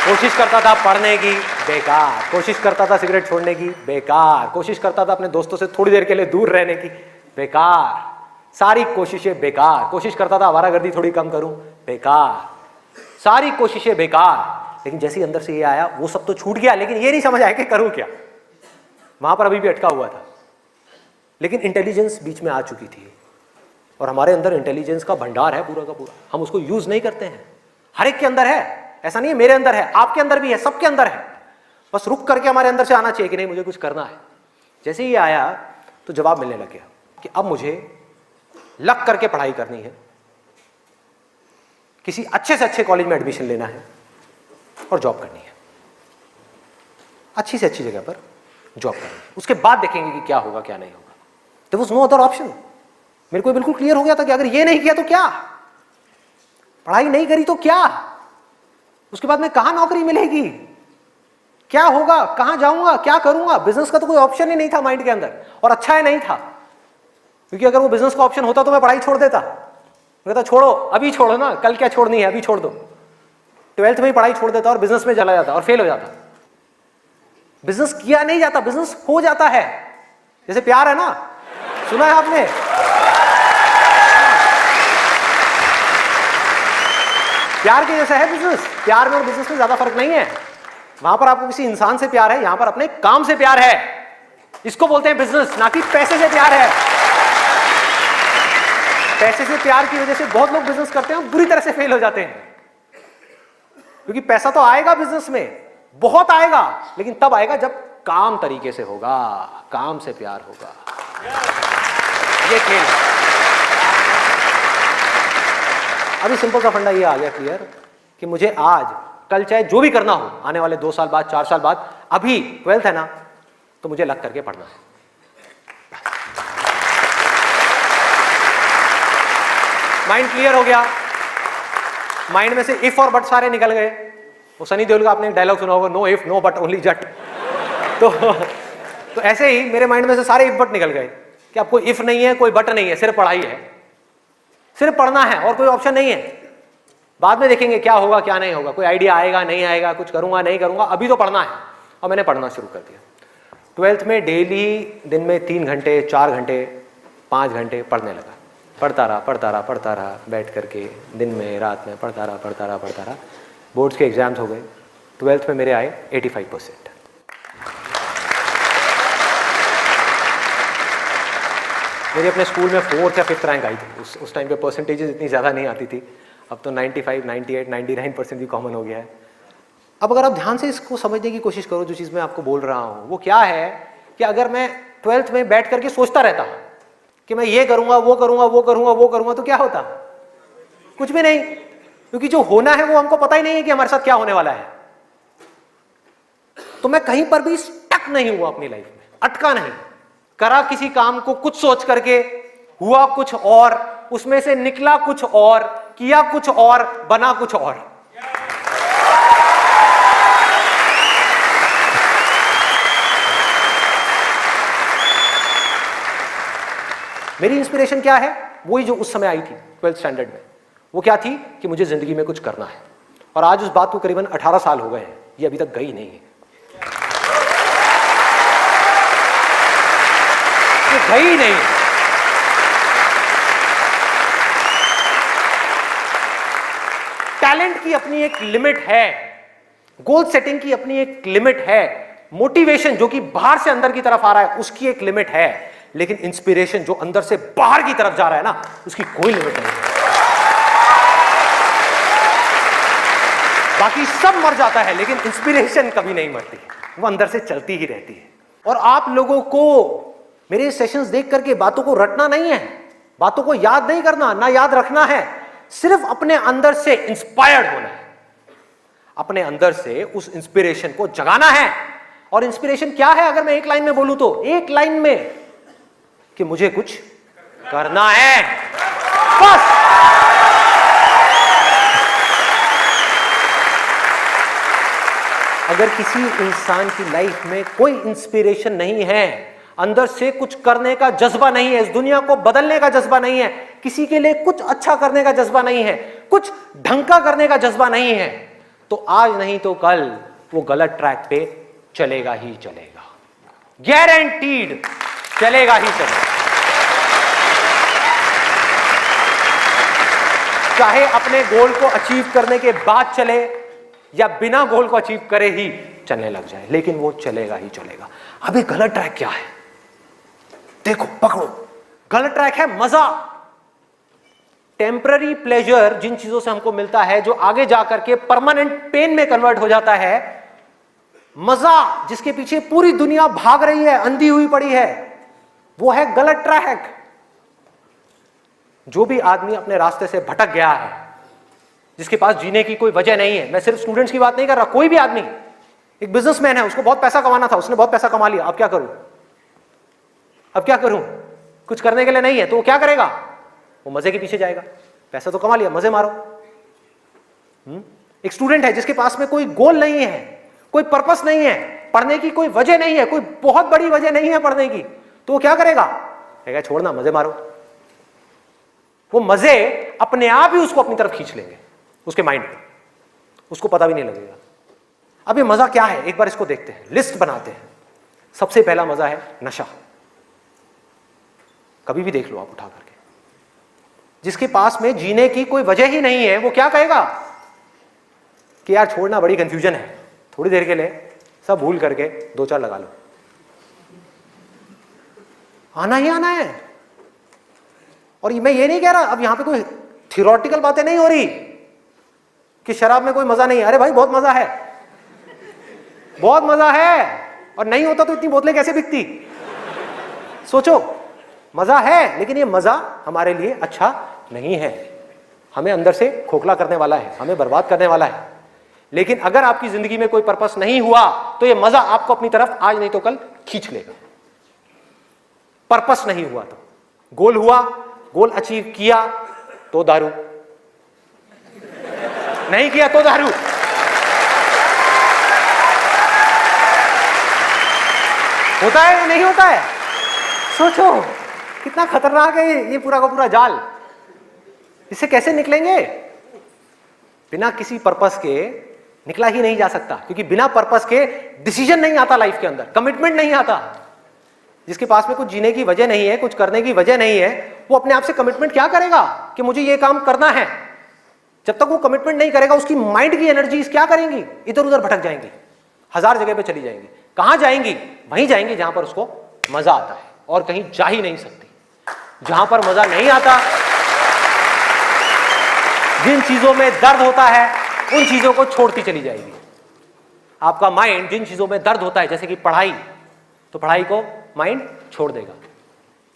कोशिश करता था पढ़ने की, बेकार। कोशिश करता था सिगरेट छोड़ने की, बेकार। कोशिश करता था अपने दोस्तों से थोड़ी देर के लिए दूर रहने की, बेकार। सारी कोशिशें बेकार। कोशिश करता था आवारागर्दी थोड़ी कम करूं, बेकार। सारी कोशिशें बेकार। लेकिन जैसे ही अंदर से ये आया वो सब तो छूट गया, लेकिन ये नहीं समझ आया कि करूं क्या। वहां पर अभी भी अटका हुआ था, लेकिन इंटेलिजेंस बीच में आ चुकी थी। और हमारे अंदर इंटेलिजेंस का भंडार है पूरा का पूरा, हम उसको यूज नहीं करते हैं। हर एक के अंदर है, ऐसा नहीं है मेरे अंदर है, आपके अंदर भी है, सबके अंदर है। बस रुक करके हमारे अंदर से आना चाहिए कि नहीं मुझे कुछ करना है। जैसे ही आया तो जवाब मिलने लग गया कि अब मुझे लग करके पढ़ाई करनी है, किसी अच्छे से अच्छे कॉलेज में एडमिशन लेना है और जॉब करनी है, अच्छी से अच्छी जगह पर जॉब करनी है। उसके बाद देखेंगे कि क्या होगा क्या नहीं होगा। There was no other option. मेरे को बिल्कुल क्लियर हो गया था कि अगर ये नहीं किया तो क्या, पढ़ाई नहीं करी तो क्या, उसके बाद में कहां नौकरी मिलेगी, क्या होगा, कहां जाऊंगा, क्या करूंगा। बिजनेस का तो कोई ऑप्शन ही नहीं था माइंड के अंदर, और अच्छा है नहीं था, क्योंकि अगर वो बिजनेस का ऑप्शन होता तो मैं पढ़ाई छोड़ देता। मैं कहता छोड़ो, अभी छोड़ो ना, कल क्या छोड़नी है, अभी छोड़ दो। 12th में ही पढ़ाई छोड़ देता और बिजनेस में चला जाता और फेल हो जाता। बिजनेस किया नहीं जाता, बिजनेस हो जाता है। जैसे प्यार है ना, सुना है आपने? प्यार के जैसा है बिजनेस। प्यार में और बिजनेस में ज्यादा फर्क नहीं है। वहां पर आपको किसी इंसान से प्यार है, यहां पर अपने काम से प्यार है। इसको बोलते हैं बिजनेस, ना कि पैसे से प्यार है। पैसे से प्यार की वजह से बहुत लोग बिजनेस करते हैं और बुरी तरह से फेल हो जाते हैं, क्योंकि पैसा तो आएगा बिजनेस में, बहुत आएगा, लेकिन तब आएगा जब काम तरीके से होगा, काम से प्यार होगा। ये खेल। अभी सिंपल सा फंडा ये आ गया क्लियर कि मुझे आज कल चाहे जो भी करना हो, आने वाले 2 साल बाद, 4 साल बाद, अभी 12th है ना, तो मुझे लग करके पढ़ना है। माइंड क्लियर हो गया। माइंड में से इफ और बट सारे निकल गए। वो सनी देओल का आपने एक डायलॉग सुना होगा, no if no but only Jatt. तो ऐसे ही मेरे माइंड में से सारे इफ बट निकल गए कि अब कोई इफ नहीं है, कोई बट नहीं है, सिर्फ पढ़ाई है, सिर्फ पढ़ना है और कोई ऑप्शन नहीं है। बाद में देखेंगे क्या होगा क्या नहीं होगा, कोई आइडिया आएगा नहीं आएगा, कुछ करूंगा नहीं करूंगा, अभी तो पढ़ना है। और मैंने पढ़ना शुरू कर दिया। 12th में डेली दिन में 3 घंटे 4 घंटे 5 घंटे पढ़ने लगा। पढ़ता रहा बैठ करके, दिन में रात में पढ़ता रहा। बोर्ड्स के एग्जाम्स हो गए। 12th में मेरे आए 85%। मेरी अपने स्कूल में 4th या 5th रैंक आई थी। उस टाइम पे परसेंटेजेस इतनी ज़्यादा नहीं आती थी। अब तो 95, 98, 99% भी कॉमन हो गया है। अब अगर आप ध्यान से इसको समझने की कोशिश करो, जो चीज़ मैं आपको बोल रहा हूँ वो क्या है कि अगर मैं 12th में बैठ करके सोचता रहता कि मैं ये करूँगा वो करूँगा, तो क्या होता? कुछ भी नहीं, क्योंकि जो होना है वो हमको पता ही नहीं है कि हमारे साथ क्या होने वाला है। तो मैं कहीं पर भी स्टक नहीं हुआ अपनी लाइफ में, अटका नहीं। करा किसी काम को कुछ सोच करके, हुआ कुछ और, उसमें से निकला कुछ और, किया कुछ और, बना कुछ और। मेरी इंस्पिरेशन क्या है? वही जो उस समय आई थी 12th स्टैंडर्ड में। वो क्या थी कि मुझे जिंदगी में कुछ करना है। और आज उस बात को करीबन 18 साल हो गए हैं, ये अभी तक गई नहीं है, ये गई नहीं। टैलेंट की अपनी एक लिमिट है, गोल सेटिंग की अपनी एक लिमिट है, मोटिवेशन जो कि बाहर से अंदर की तरफ आ रहा है उसकी एक लिमिट है, लेकिन इंस्पिरेशन जो अंदर से बाहर की तरफ जा रहा है ना, उसकी कोई लिमिट नहीं है। बाकी सब मर जाता है, लेकिन इंस्पिरेशन कभी नहीं मरती, वो अंदर से चलती ही रहती है। और आप लोगों को मेरे सेशंस देख करके बातों को रटना नहीं है, बातों को याद नहीं करना, ना याद रखना है, सिर्फ अपने अंदर से इंस्पायर्ड होना है, अपने अंदर से उस इंस्पिरेशन को जगाना है। और इंस्पिरेशन क्या है अगर मैं एक लाइन में बोलूं तो, एक लाइन में कि मुझे कुछ करना है, बस। अगर किसी इंसान की लाइफ में कोई इंस्पिरेशन नहीं है, अंदर से कुछ करने का जज्बा नहीं है, इस दुनिया को बदलने का जज्बा नहीं है, किसी के लिए कुछ अच्छा करने का जज्बा नहीं है, कुछ ढंग का करने का जज्बा नहीं है, तो आज नहीं तो कल वो गलत ट्रैक पे चलेगा ही चलेगा, गारंटीड चलेगा ही चलेगा। चाहे अपने गोल को अचीव करने के बाद चले या बिना गोल को अचीव करे ही चलने लग जाए, लेकिन वो चलेगा ही चलेगा। अभी गलत ट्रैक क्या है? देखो, पकड़ो, गलत ट्रैक है मजा, टेम्पररी प्लेजर, जिन चीजों से हमको मिलता है जो आगे जाकर के परमानेंट पेन में कन्वर्ट हो जाता है, मजा जिसके पीछे पूरी दुनिया भाग रही है, अंधी हुई पड़ी है, वो है गलत ट्रैक। जो भी आदमी अपने रास्ते से भटक गया है, जिसके पास जीने की कोई वजह नहीं है, मैं सिर्फ स्टूडेंट्स की बात नहीं कर रहा, कोई भी आदमी, एक बिजनेसमैन है, उसको बहुत पैसा कमाना था, उसने बहुत पैसा कमा लिया, अब क्या करूं, अब क्या करूं, कुछ करने के लिए नहीं है, तो वो क्या करेगा? वो मजे के पीछे जाएगा। पैसा तो कमा लिया, मजे मारो। एक स्टूडेंट है जिसके पास में कोई गोल नहीं है, कोई पर्पस नहीं है, पढ़ने की कोई वजह नहीं है, कोई बहुत बड़ी वजह नहीं है पढ़ने की, तो वो क्या करेगा? कहेगा छोड़ना, मजे मारो। वो मजे अपने आप ही उसको अपनी तरफ खींच लेंगे, उसके माइंड में, उसको पता भी नहीं लगेगा। अब ये मजा क्या है, एक बार इसको देखते हैं, लिस्ट बनाते हैं। सबसे पहला मजा है नशा। कभी भी देख लो आप उठा करके, जिसके पास में जीने की कोई वजह ही नहीं है, वो क्या कहेगा कि यार छोड़ना, बड़ी कंफ्यूजन है, थोड़ी देर के लिए सब भूल करके 2-4 लगा लो। आना ही आना है। और मैं ये नहीं कह रहा, अब यहां पे कोई थियोरेटिकल बातें नहीं हो रही कि शराब में कोई मजा नहीं है। अरे भाई बहुत मजा है, बहुत मजा है। और नहीं होता तो इतनी बोतलें कैसे बिकती? सोचो, मजा है, लेकिन ये मजा हमारे लिए अच्छा नहीं है, हमें अंदर से खोखला करने वाला है, हमें बर्बाद करने वाला है। लेकिन अगर आपकी जिंदगी में कोई पर्पस नहीं हुआ तो ये मजा आपको अपनी तरफ आज नहीं तो कल खींच लेगा। पर्पस नहीं हुआ तो, गोल हुआ, गोल अचीव किया तो दारू, नहीं किया तो दारू। होता है नहीं होता है? सोचो कितना खतरनाक है ये पूरा का पूरा जाल। इससे कैसे निकलेंगे? बिना किसी पर्पस के निकला ही नहीं जा सकता, क्योंकि बिना पर्पस के डिसीजन नहीं आता लाइफ के अंदर, कमिटमेंट नहीं आता। जिसके पास में कुछ जीने की वजह नहीं है, कुछ करने की वजह नहीं है, वो अपने आप से कमिटमेंट क्या करेगा कि मुझे ये काम करना है? जब तक वो कमिटमेंट नहीं करेगा, उसकी माइंड की एनर्जीज क्या करेंगी? इधर उधर भटक जाएंगी, 1000 जगह पे चली जाएंगी। कहां जाएंगी? वहीं जाएंगी जहां पर उसको मजा आता है, और कहीं जा ही नहीं सकती। जहां पर मजा नहीं आता, जिन चीजों में दर्द होता है, उन चीजों को छोड़ती चली जाएगी। आपका माइंड जिन चीजों में दर्द होता है, जैसे कि पढ़ाई, तो पढ़ाई को माइंड छोड़ देगा।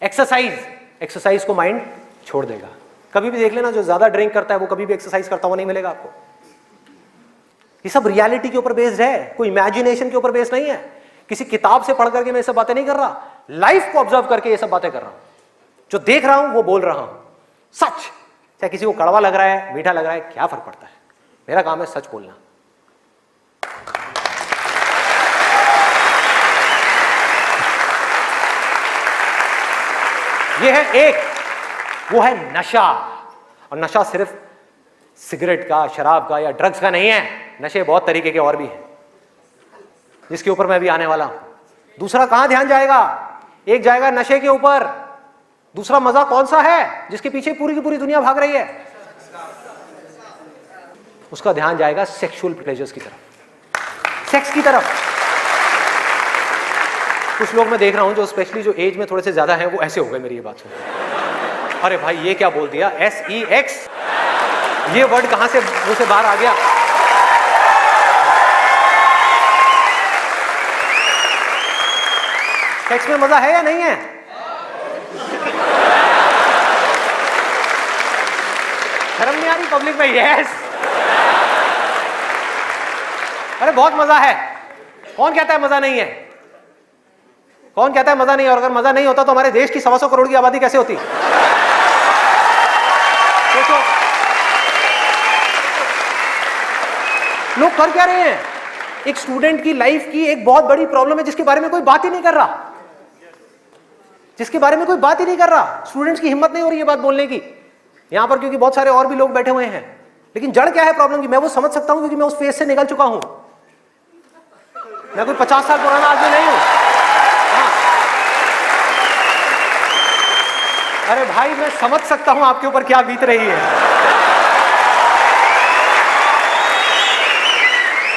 एक्सरसाइज को माइंड छोड़ देगा। कभी भी देख लेना, जो ज्यादा ड्रिंक करता है वो कभी भी एक्सरसाइज करता हुआ नहीं मिलेगा आपको। ये सब रियलिटी के ऊपर बेस्ड है, कोई इमेजिनेशन के ऊपर बेस्ड नहीं है। किसी किताब से पढ़ करके मैं ये सब बातें नहीं कर रहा, लाइफ को ऑब्जर्व करके ये सब बातें कर रहा हूं। जो देख रहा हूं वो बोल रहा हूं, सच। चाहे किसी को कड़वा लग रहा है, मीठा लग रहा है, क्या फर्क पड़ता है? मेरा काम है सच बोलना। ये है एक, वो है नशा। और नशा सिर्फ सिगरेट का, शराब का या ड्रग्स का नहीं है। नशे बहुत तरीके के और भी हैं, जिसके ऊपर मैं भी आने वाला हूं। दूसरा कहां ध्यान जाएगा? एक जाएगा नशे के ऊपर, दूसरा मजा कौन सा है जिसके पीछे पूरी की पूरी दुनिया भाग रही है? उसका ध्यान जाएगा सेक्सुअल प्लेजर्स की तरफ, सेक्स की तरफ। कुछ लोग मैं देख रहा हूं जो स्पेशली जो एज में थोड़े से ज्यादा हैं, वो ऐसे हो गए मेरी ये बात सुन। अरे भाई ये क्या बोल दिया? SEX, ये वर्ड कहां से मुंह से बाहर आ गया? सेक्स में मजा है या नहीं है? शर्म नहीं आ रही पब्लिक में? यस। अरे बहुत मजा है। कौन कहता है मजा नहीं है? कौन कहता है मजा नहीं है? और अगर मजा नहीं होता तो हमारे देश की 125 करोड़ की आबादी कैसे होती? सोचो, लोग कर क्या रहे हैं? एक स्टूडेंट की लाइफ की एक बहुत बड़ी प्रॉब्लम है जिसके बारे में कोई बात ही नहीं कर रहा, जिसके बारे में कोई बात ही नहीं कर रहा। स्टूडेंट्स की हिम्मत नहीं हो रही है बात बोलने की यहां पर, क्योंकि बहुत सारे और भी लोग बैठे हुए हैं। लेकिन जड़ क्या है प्रॉब्लम की? मैं वो समझ सकता हूं क्योंकि मैं उस फेज से निकल चुका हूं। मैं कोई 50 साल पुराना आदमी नहीं हूं। हाँ। अरे भाई मैं समझ सकता हूं आपके ऊपर क्या बीत रही है।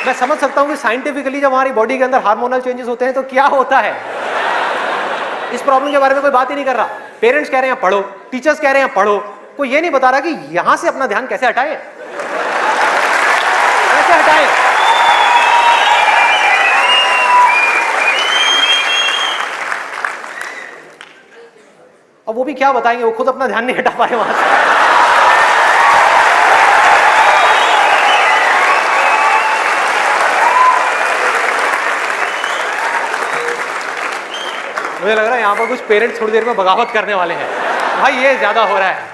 मैं समझ सकता हूं कि साइंटिफिकली जब हमारी बॉडी के अंदर हार्मोनल चेंजेस होते हैं तो क्या होता है। इस प्रॉब्लम के बारे में कोई बात ही नहीं कर रहा। पेरेंट्स कह रहे हैं पढ़ो, टीचर्स कह रहे हैं पढ़ो, कोई ये नहीं बता रहा कि यहां से अपना ध्यान कैसे हटाए, कैसे हटाए। अब वो भी क्या बताएंगे, वो खुद अपना ध्यान नहीं हटा पाए वहां से। मुझे लग रहा है यहां पर कुछ पेरेंट्स थोड़ी देर में बगावत करने वाले हैं। भाई ये ज्यादा हो रहा है।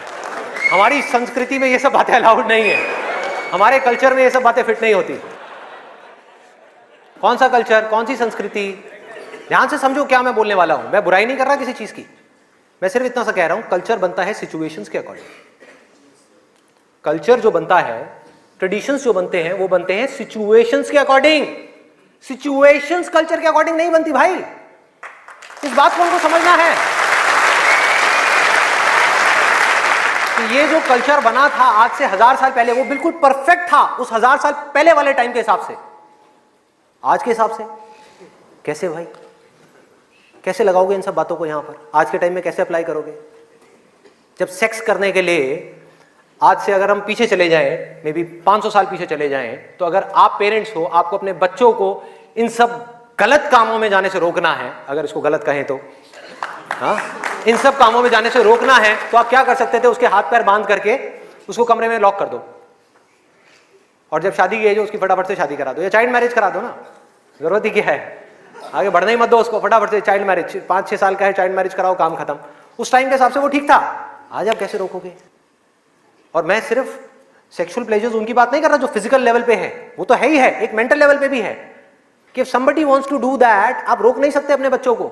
हमारी संस्कृति में ये सब बातें अलाउड नहीं है, हमारे कल्चर में ये सब बातें फिट नहीं होती। कौन सा कल्चर, कौन सी संस्कृति? ध्यान से समझो क्या मैं बोलने वाला हूं। मैं बुराई नहीं कर रहा किसी चीज की, मैं सिर्फ इतना सा कह रहा हूं, कल्चर बनता है सिचुएशंस के अकॉर्डिंग। कल्चर जो बनता है, ट्रेडिशंस जो बनते हैं, वो बनते हैं सिचुएशंस के अकॉर्डिंग। सिचुएशंस कल्चर के अकॉर्डिंग नहीं बनती भाई, इस बात को हमको समझना है कि ये जो कल्चर बना था आज से 1000 साल पहले, वो बिल्कुल परफेक्ट था उस 1000 साल पहले वाले टाइम के हिसाब से। आज के हिसाब से कैसे भाई, कैसे लगाओगे इन सब बातों को यहां पर, आज के टाइम में कैसे अप्लाई करोगे? जब सेक्स करने के लिए आज से अगर हम पीछे चले जाएं, मे बी 500 साल पीछे चले जाएं, तो अगर आप पेरेंट्स हो, आपको अपने बच्चों को इन सब गलत कामों में जाने से रोकना है, अगर इसको गलत कहें तो, हाँ, इन सब कामों में जाने से रोकना है, तो आप क्या कर सकते थे? उसके हाथ पैर बांध करके उसको कमरे में लॉक कर दो, और जब शादी की एज हो उसकी फटाफट से शादी करा दो, या चाइल्ड मैरिज करा दो ना, जरूरत ही क्या है, आगे बढ़ने ही मत दो उसको, फटाफट से चाइल्ड मैरिज, 5-6 साल का है, चाइल्ड मैरिज कराओ, काम खत्म। उस टाइम के हिसाब से वो ठीक था, आज आप कैसे रोकोगे? और मैं सिर्फ सेक्सुअल प्लेजर्स उनकी बात नहीं कर रहा जो फिजिकल लेवल पे है, वो तो है ही है, एक मेंटल लेवल पे भी है कि if somebody wants to do that, आप रोक नहीं सकते अपने बच्चों को।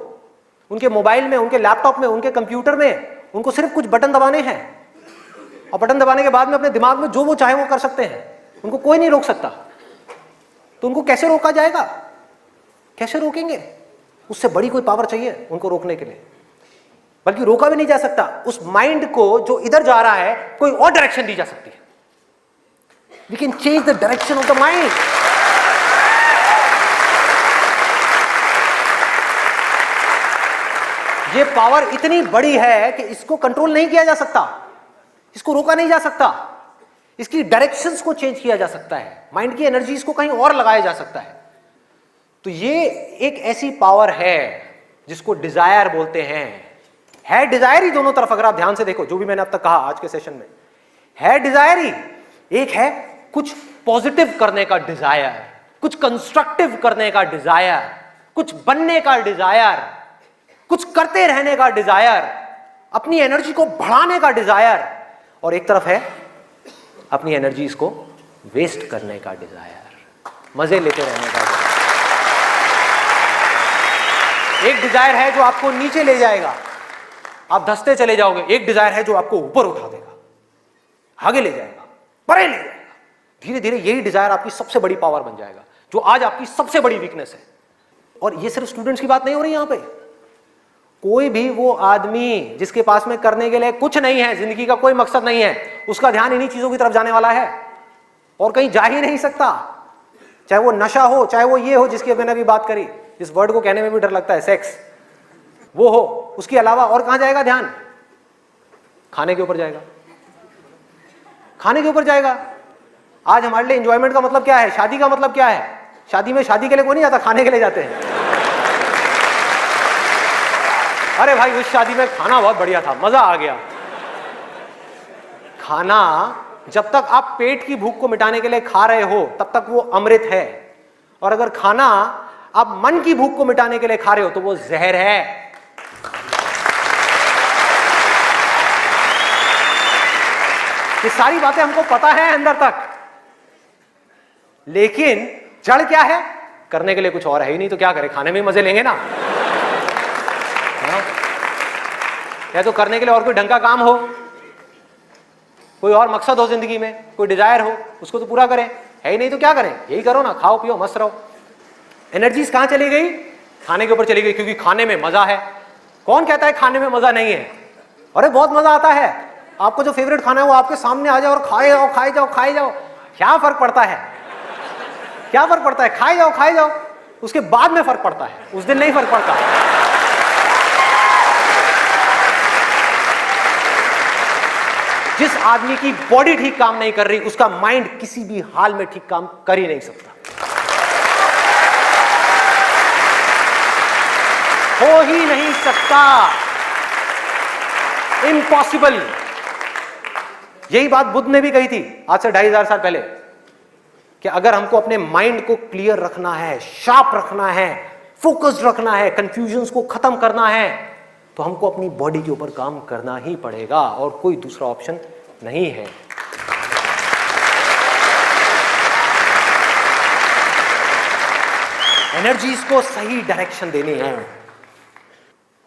उनके मोबाइल में, उनके लैपटॉप में, उनके कंप्यूटर में उनको सिर्फ कुछ बटन दबाने हैं, और बटन दबाने के बाद में अपने दिमाग में जो वो चाहे वो कर सकते हैं, उनको कोई नहीं रोक सकता। तो उनको कैसे रोका जाएगा? कैसे रोकेंगे? उससे बड़ी कोई पावर चाहिए उनको रोकने के लिए, बल्कि रोका भी नहीं जा सकता। उस माइंड को जो इधर जा रहा है, कोई और डायरेक्शन दी जा सकती है। We can change the direction of the mind. ये पावर इतनी बड़ी है कि इसको कंट्रोल नहीं किया जा सकता, इसको रोका नहीं जा सकता, इसकी डायरेक्शंस को चेंज किया जा सकता है, माइंड की एनर्जी इसको कहीं और लगाया जा सकता है। तो ये एक ऐसी पावर है जिसको डिजायर बोलते हैं। है डिजायर ही दोनों तरफ, अगर आप ध्यान से देखो जो भी मैंने अब तक कहा आज के सेशन में, है डिजायर ही। एक है कुछ पॉजिटिव करने का डिजायर, कुछ कंस्ट्रक्टिव करने का डिजायर, कुछ बनने का डिजायर, कुछ करते रहने का डिजायर, अपनी एनर्जी को बढ़ाने का डिजायर, और एक तरफ है अपनी एनर्जी को वेस्ट करने का डिजायर, मजे लेते रहने का डिजायर। एक डिजायर है जो आपको नीचे ले जाएगा, आप धंसते चले जाओगे। एक डिजायर है जो आपको ऊपर उठा देगा, आगे ले जाएगा, परे ले जाएगा। धीरे धीरे यही डिजायर आपकी सबसे बड़ी पावर बन जाएगा, जो आज आपकी सबसे बड़ी वीकनेस है। और ये सिर्फ स्टूडेंट्स की बात नहीं हो रही यहां पे, कोई भी वो आदमी जिसके पास में करने के लिए कुछ नहीं है, जिंदगी का कोई मकसद नहीं है, उसका ध्यान इन्हीं चीजों की तरफ जाने वाला है और कहीं जा ही नहीं सकता। चाहे वो नशा हो, चाहे वो ये हो जिसकी मैंने अभी बात करी, जिस वर्ड को कहने में भी डर लगता है, सेक्स, वो हो, उसके अलावा और कहां जाएगा ध्यान? खाने के ऊपर जाएगा, खाने के ऊपर जाएगा। आज हमारे लिए एंजॉयमेंट का मतलब क्या है? शादी का मतलब क्या है? शादी में शादी के लिए कोई नहीं जाता, खाने के लिए जाते हैं। अरे भाई उस शादी में खाना बहुत बढ़िया था, मजा आ गया। खाना जब तक आप पेट की भूख को मिटाने के लिए खा रहे हो तब तक वो अमृत है, और अगर खाना आप मन की भूख को मिटाने के लिए खा रहे हो तो वो जहर है। ये सारी बातें हमको पता है अंदर तक, लेकिन जड़ क्या है? करने के लिए कुछ और है ही नहीं, तो क्या करें? खाने में मजे लेंगे ना। हाँ? या तो करने के लिए और कोई ढंग का काम हो, कोई और मकसद हो जिंदगी में, कोई डिजायर हो, उसको तो पूरा करें। है ही नहीं तो क्या करें? यही करो ना, खाओ पियो मस्त रहो। एनर्जीज कहां चली गई? खाने के ऊपर चली गई, क्योंकि खाने में मजा है। कौन कहता है खाने में मजा नहीं है? अरे बहुत मजा आता है। आपको जो फेवरेट खाना है वो आपके सामने आ जाए और खाए जाओ खाए जाओ खाए जाओ, क्या फर्क पड़ता है? क्या फर्क पड़ता है? खाए जाओ खाए जाओ, उसके बाद में फर्क पड़ता है, उस दिन नहीं फर्क पड़ता। जिस आदमी की बॉडी ठीक काम नहीं कर रही, उसका माइंड किसी भी हाल में ठीक काम कर ही नहीं सकता, हो ही नहीं सकता, इम्पॉसिबल। यही बात बुद्ध ने भी कही थी आज से 2500 साल पहले, कि अगर हमको अपने माइंड को क्लियर रखना है, शार्प रखना है, फोकस्ड रखना है, कंफ्यूजन्स को खत्म करना है, तो हमको अपनी बॉडी के ऊपर काम करना ही पड़ेगा, और कोई दूसरा ऑप्शन नहीं है। एनर्जीज को सही डायरेक्शन देनी है।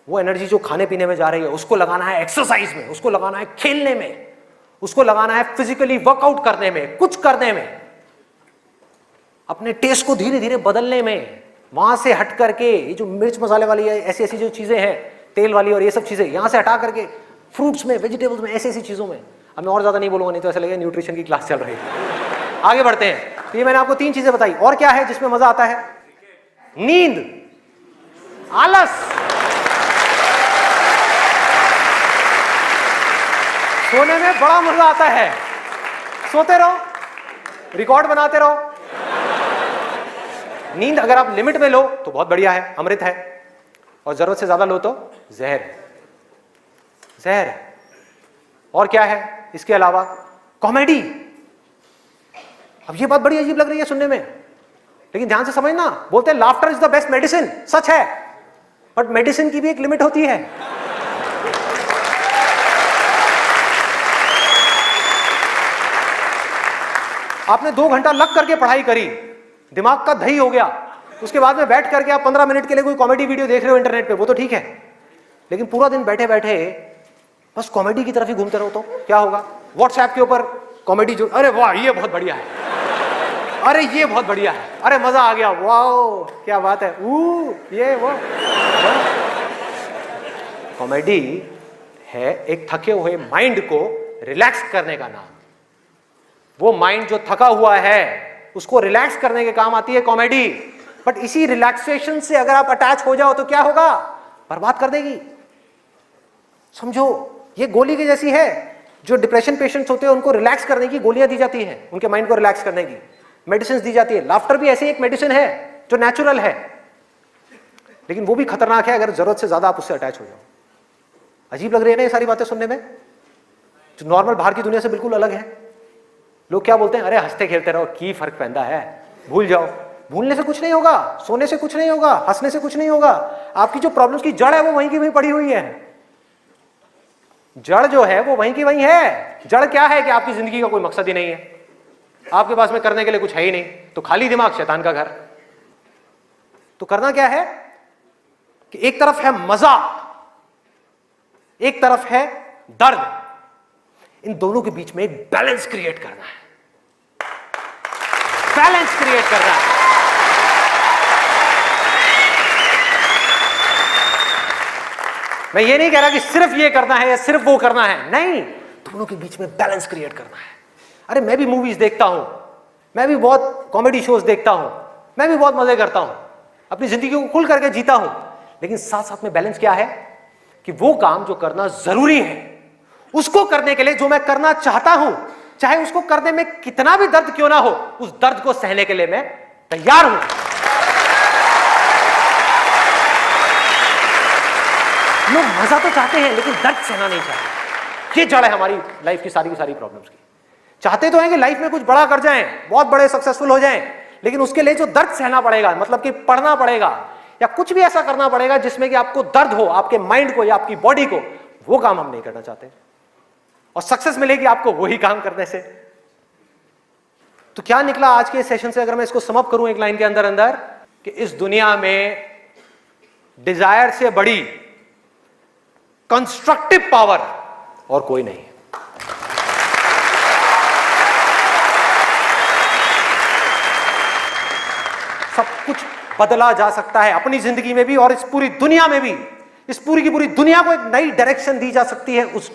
वो एनर्जी जो खाने पीने में जा रही है उसको लगाना है एक्सरसाइज में, उसको लगाना है खेलने में, उसको लगाना है फिजिकली वर्कआउट करने में, कुछ करने में। अपने टेस्ट को धीरे धीरे बदलने में, वहां से हट करके ये जो मिर्च मसाले वाली है, ऐसी ऐसी जो चीजें हैं तेल वाली और ये सब चीजें, यहां से हटा करके फ्रूट्स में, वेजिटेबल्स में, ऐसी ऐसी चीजों में। अब मैं और ज्यादा नहीं बोलूंगा, नहीं तो ऐसा लगेगा न्यूट्रिशन की क्लास चल रही है। आगे बढ़ते हैं। तो ये मैंने आपको 3 चीजें बताई। और क्या है जिसमें मजा आता है? नींद, आलस, सोने में बड़ा मजा आता है। सोते रहो, रिकॉर्ड बनाते रहो। नींद अगर आप लिमिट में लो तो बहुत बढ़िया है, अमृत है, और जरूरत से ज्यादा लो तो जहर है, जहर है। और क्या है इसके अलावा? कॉमेडी। अब ये बात बड़ी अजीब लग रही है सुनने में, लेकिन ध्यान से समझना, बोलते हैं laughter is the best medicine, सच है, बट मेडिसिन की भी एक लिमिट होती है। आपने 2 घंटा लग करके पढ़ाई करी, दिमाग का दही हो गया, उसके बाद में बैठ करके आप 15 मिनट के लिए कोई कॉमेडी वीडियो देख रहे हो इंटरनेट पे, वो तो ठीक है, लेकिन पूरा दिन बैठे बैठे बस कॉमेडी की तरफ ही घूमते रहो तो क्या होगा? व्हाट्सएप के ऊपर कॉमेडी जो, अरे वाह ये बहुत बढ़िया है, अरे ये बहुत बढ़िया है, अरे मजा आ गया, वाओ क्या बात है, ये वो। कॉमेडी है एक थके हुए माइंड को रिलैक्स करने का नाम। वो माइंड जो थका हुआ है उसको रिलैक्स करने के काम आती है कॉमेडी। बट इसी रिलैक्सेशन से अगर आप अटैच हो जाओ तो क्या होगा? बर्बाद कर देगी। समझो ये गोली की जैसी है। जो डिप्रेशन पेशेंट्स होते हैं उनको रिलैक्स करने की गोलियां दी जाती हैं, उनके माइंड को रिलैक्स करने की मेडिसिन दी जाती है। लाफ्टर भी ऐसी एक मेडिसिन है जो नेचुरल है, लेकिन वो भी खतरनाक है अगर जरूरत से ज्यादा आप उससे अटैच हो जाओ। अजीब लग रही है ना ये सारी बातें सुनने में, जो नॉर्मल बाहर की दुनिया से बिल्कुल अलग है। लोग क्या बोलते हैं? अरे हंसते खेलते रहो, की फर्क पैदा है, भूल जाओ। भूलने से कुछ नहीं होगा, सोने से कुछ नहीं होगा, हंसने से कुछ नहीं होगा। आपकी जो प्रॉब्लम्स की जड़ है वो वहीं की वहीं पड़ी हुई है। जड़ जो है वो वहीं की वहीं है। जड़ क्या है कि आपकी जिंदगी का कोई मकसद ही नहीं है, आपके पास में करने के लिए कुछ है ही नहीं, तो खाली दिमाग शैतान का घर। तो करना क्या है कि एक तरफ है मजा, एक तरफ है दर्द, इन दोनों के बीच में एक बैलेंस क्रिएट करना है। बैलेंस क्रिएट करना है। मैं ये नहीं कह रहा कि सिर्फ ये करना है या सिर्फ वो करना है, नहीं, दोनों के बीच में बैलेंस क्रिएट करना है। अरे मैं भी मूवीज देखता हूं, मैं भी बहुत कॉमेडी शोज देखता हूं, मैं भी बहुत मजे करता हूं, अपनी जिंदगी को खुल करके जीता हूं, लेकिन साथ साथ में बैलेंस क्या है कि वो काम जो करना जरूरी है उसको करने के लिए जो मैं करना चाहता हूं, चाहे उसको करने में कितना भी दर्द क्यों ना हो, उस दर्द को सहने के लिए मैं तैयार हूं। लोग मजा तो चाहते हैं लेकिन दर्द सहना नहीं चाहते। ये जड़ है हमारी लाइफ की सारी प्रॉब्लम्स की। चाहते तो हैं कि लाइफ में कुछ बड़ा कर जाएं, बहुत बड़े सक्सेसफुल हो जाएं, लेकिन उसके लिए जो दर्द सहना पड़ेगा, मतलब कि पढ़ना पड़ेगा या कुछ भी ऐसा करना पड़ेगा जिसमें कि आपको दर्द हो, आपके माइंड को या आपकी बॉडी को, वो काम हम नहीं करना चाहते। और सक्सेस मिलेगी आपको वही काम करने से। तो क्या निकला आज के सेशन से, अगर मैं इसको समअप करूं एक लाइन के अंदर अंदर, कि इस दुनिया में डिजायर से बड़ी कंस्ट्रक्टिव पावर और कोई नहीं है। सब कुछ बदला जा सकता है अपनी जिंदगी में भी और इस पूरी दुनिया में भी। इस पूरी की पूरी दुनिया को एक नई डायरेक्शन दी जा सकती है उस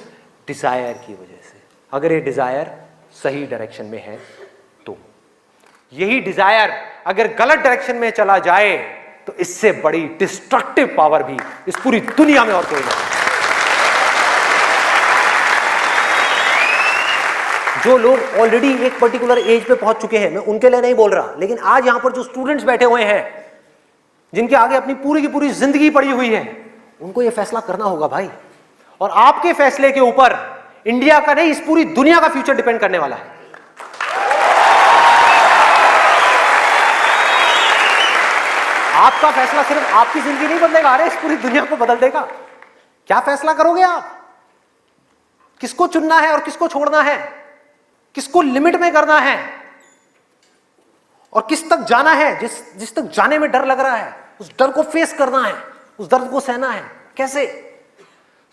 डिजायर की वजह से, अगर ये डिजायर सही डायरेक्शन में है तो। यही डिजायर अगर गलत डायरेक्शन में चला जाए तो इससे बड़ी डिस्ट्रक्टिव पावर भी इस पूरी दुनिया में और कोई नहीं। जो लोग ऑलरेडी एक पर्टिकुलर एज पे पहुंच चुके हैं, मैं उनके लिए नहीं बोल रहा, लेकिन आज यहां पर जो स्टूडेंट्स बैठे हुए हैं, जिनके आगे अपनी पूरी की पूरी जिंदगी पड़ी हुई है, उनको यह फैसला करना होगा भाई। और आपके फैसले के ऊपर इंडिया का नहीं, इस पूरी दुनिया का फ्यूचर डिपेंड करने वाला है। आपका फैसला सिर्फ आपकी जिंदगी नहीं बदलेगा, अरे इस पूरी दुनिया को बदल देगा। क्या फैसला करोगे आप? किसको चुनना है और किसको छोड़ना है, किसको लिमिट में करना है और किस तक जाना है। जिस तक जाने में डर लग रहा है, उस डर को फेस करना है, उस दर्द को सहना है। कैसे?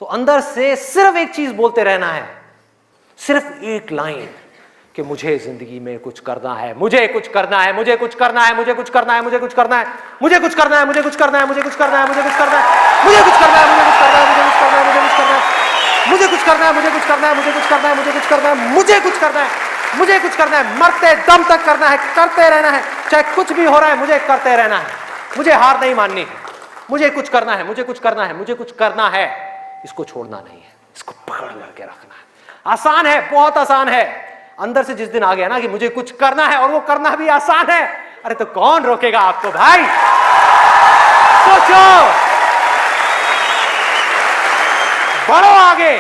तो अंदर से सिर्फ एक चीज बोलते रहना है, सिर्फ एक लाइन, कि मुझे जिंदगी में कुछ करना है, मुझे कुछ करना है, मुझे कुछ करना है, मुझे कुछ करना है, मुझे कुछ करना है, मुझे कुछ करना है, मुझे कुछ करना है, मुझे कुछ करना है, मुझे कुछ करना है, मुझे कुछ करना है, मुझे कुछ करना है, मुझे कुछ करना है, मुझे कुछ करना है, मुझे कुछ करना है, मुझे कुछ करना है, मुझे कुछ करना है, मुझे कुछ करना है, मुझे कुछ करना है, मरते दम तक करना है, करते रहना है, चाहे कुछ भी हो रहा है, मुझे करते रहना है, मुझे हार नहीं माननी, मुझे कुछ करना है, मुझे कुछ करना है, मुझे कुछ करना है, इसको छोड़ना नहीं है, इसको पकड़ करके रखना है। आसान है, बहुत आसान है। अंदर से जिस दिन आ गया ना कि मुझे कुछ करना है और वो करना भी आसान है, अरे तो कौन रोकेगा आपको भाई? सोचो, बढ़ो आगे।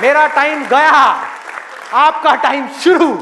मेरा टाइम गया, आपका टाइम शुरू।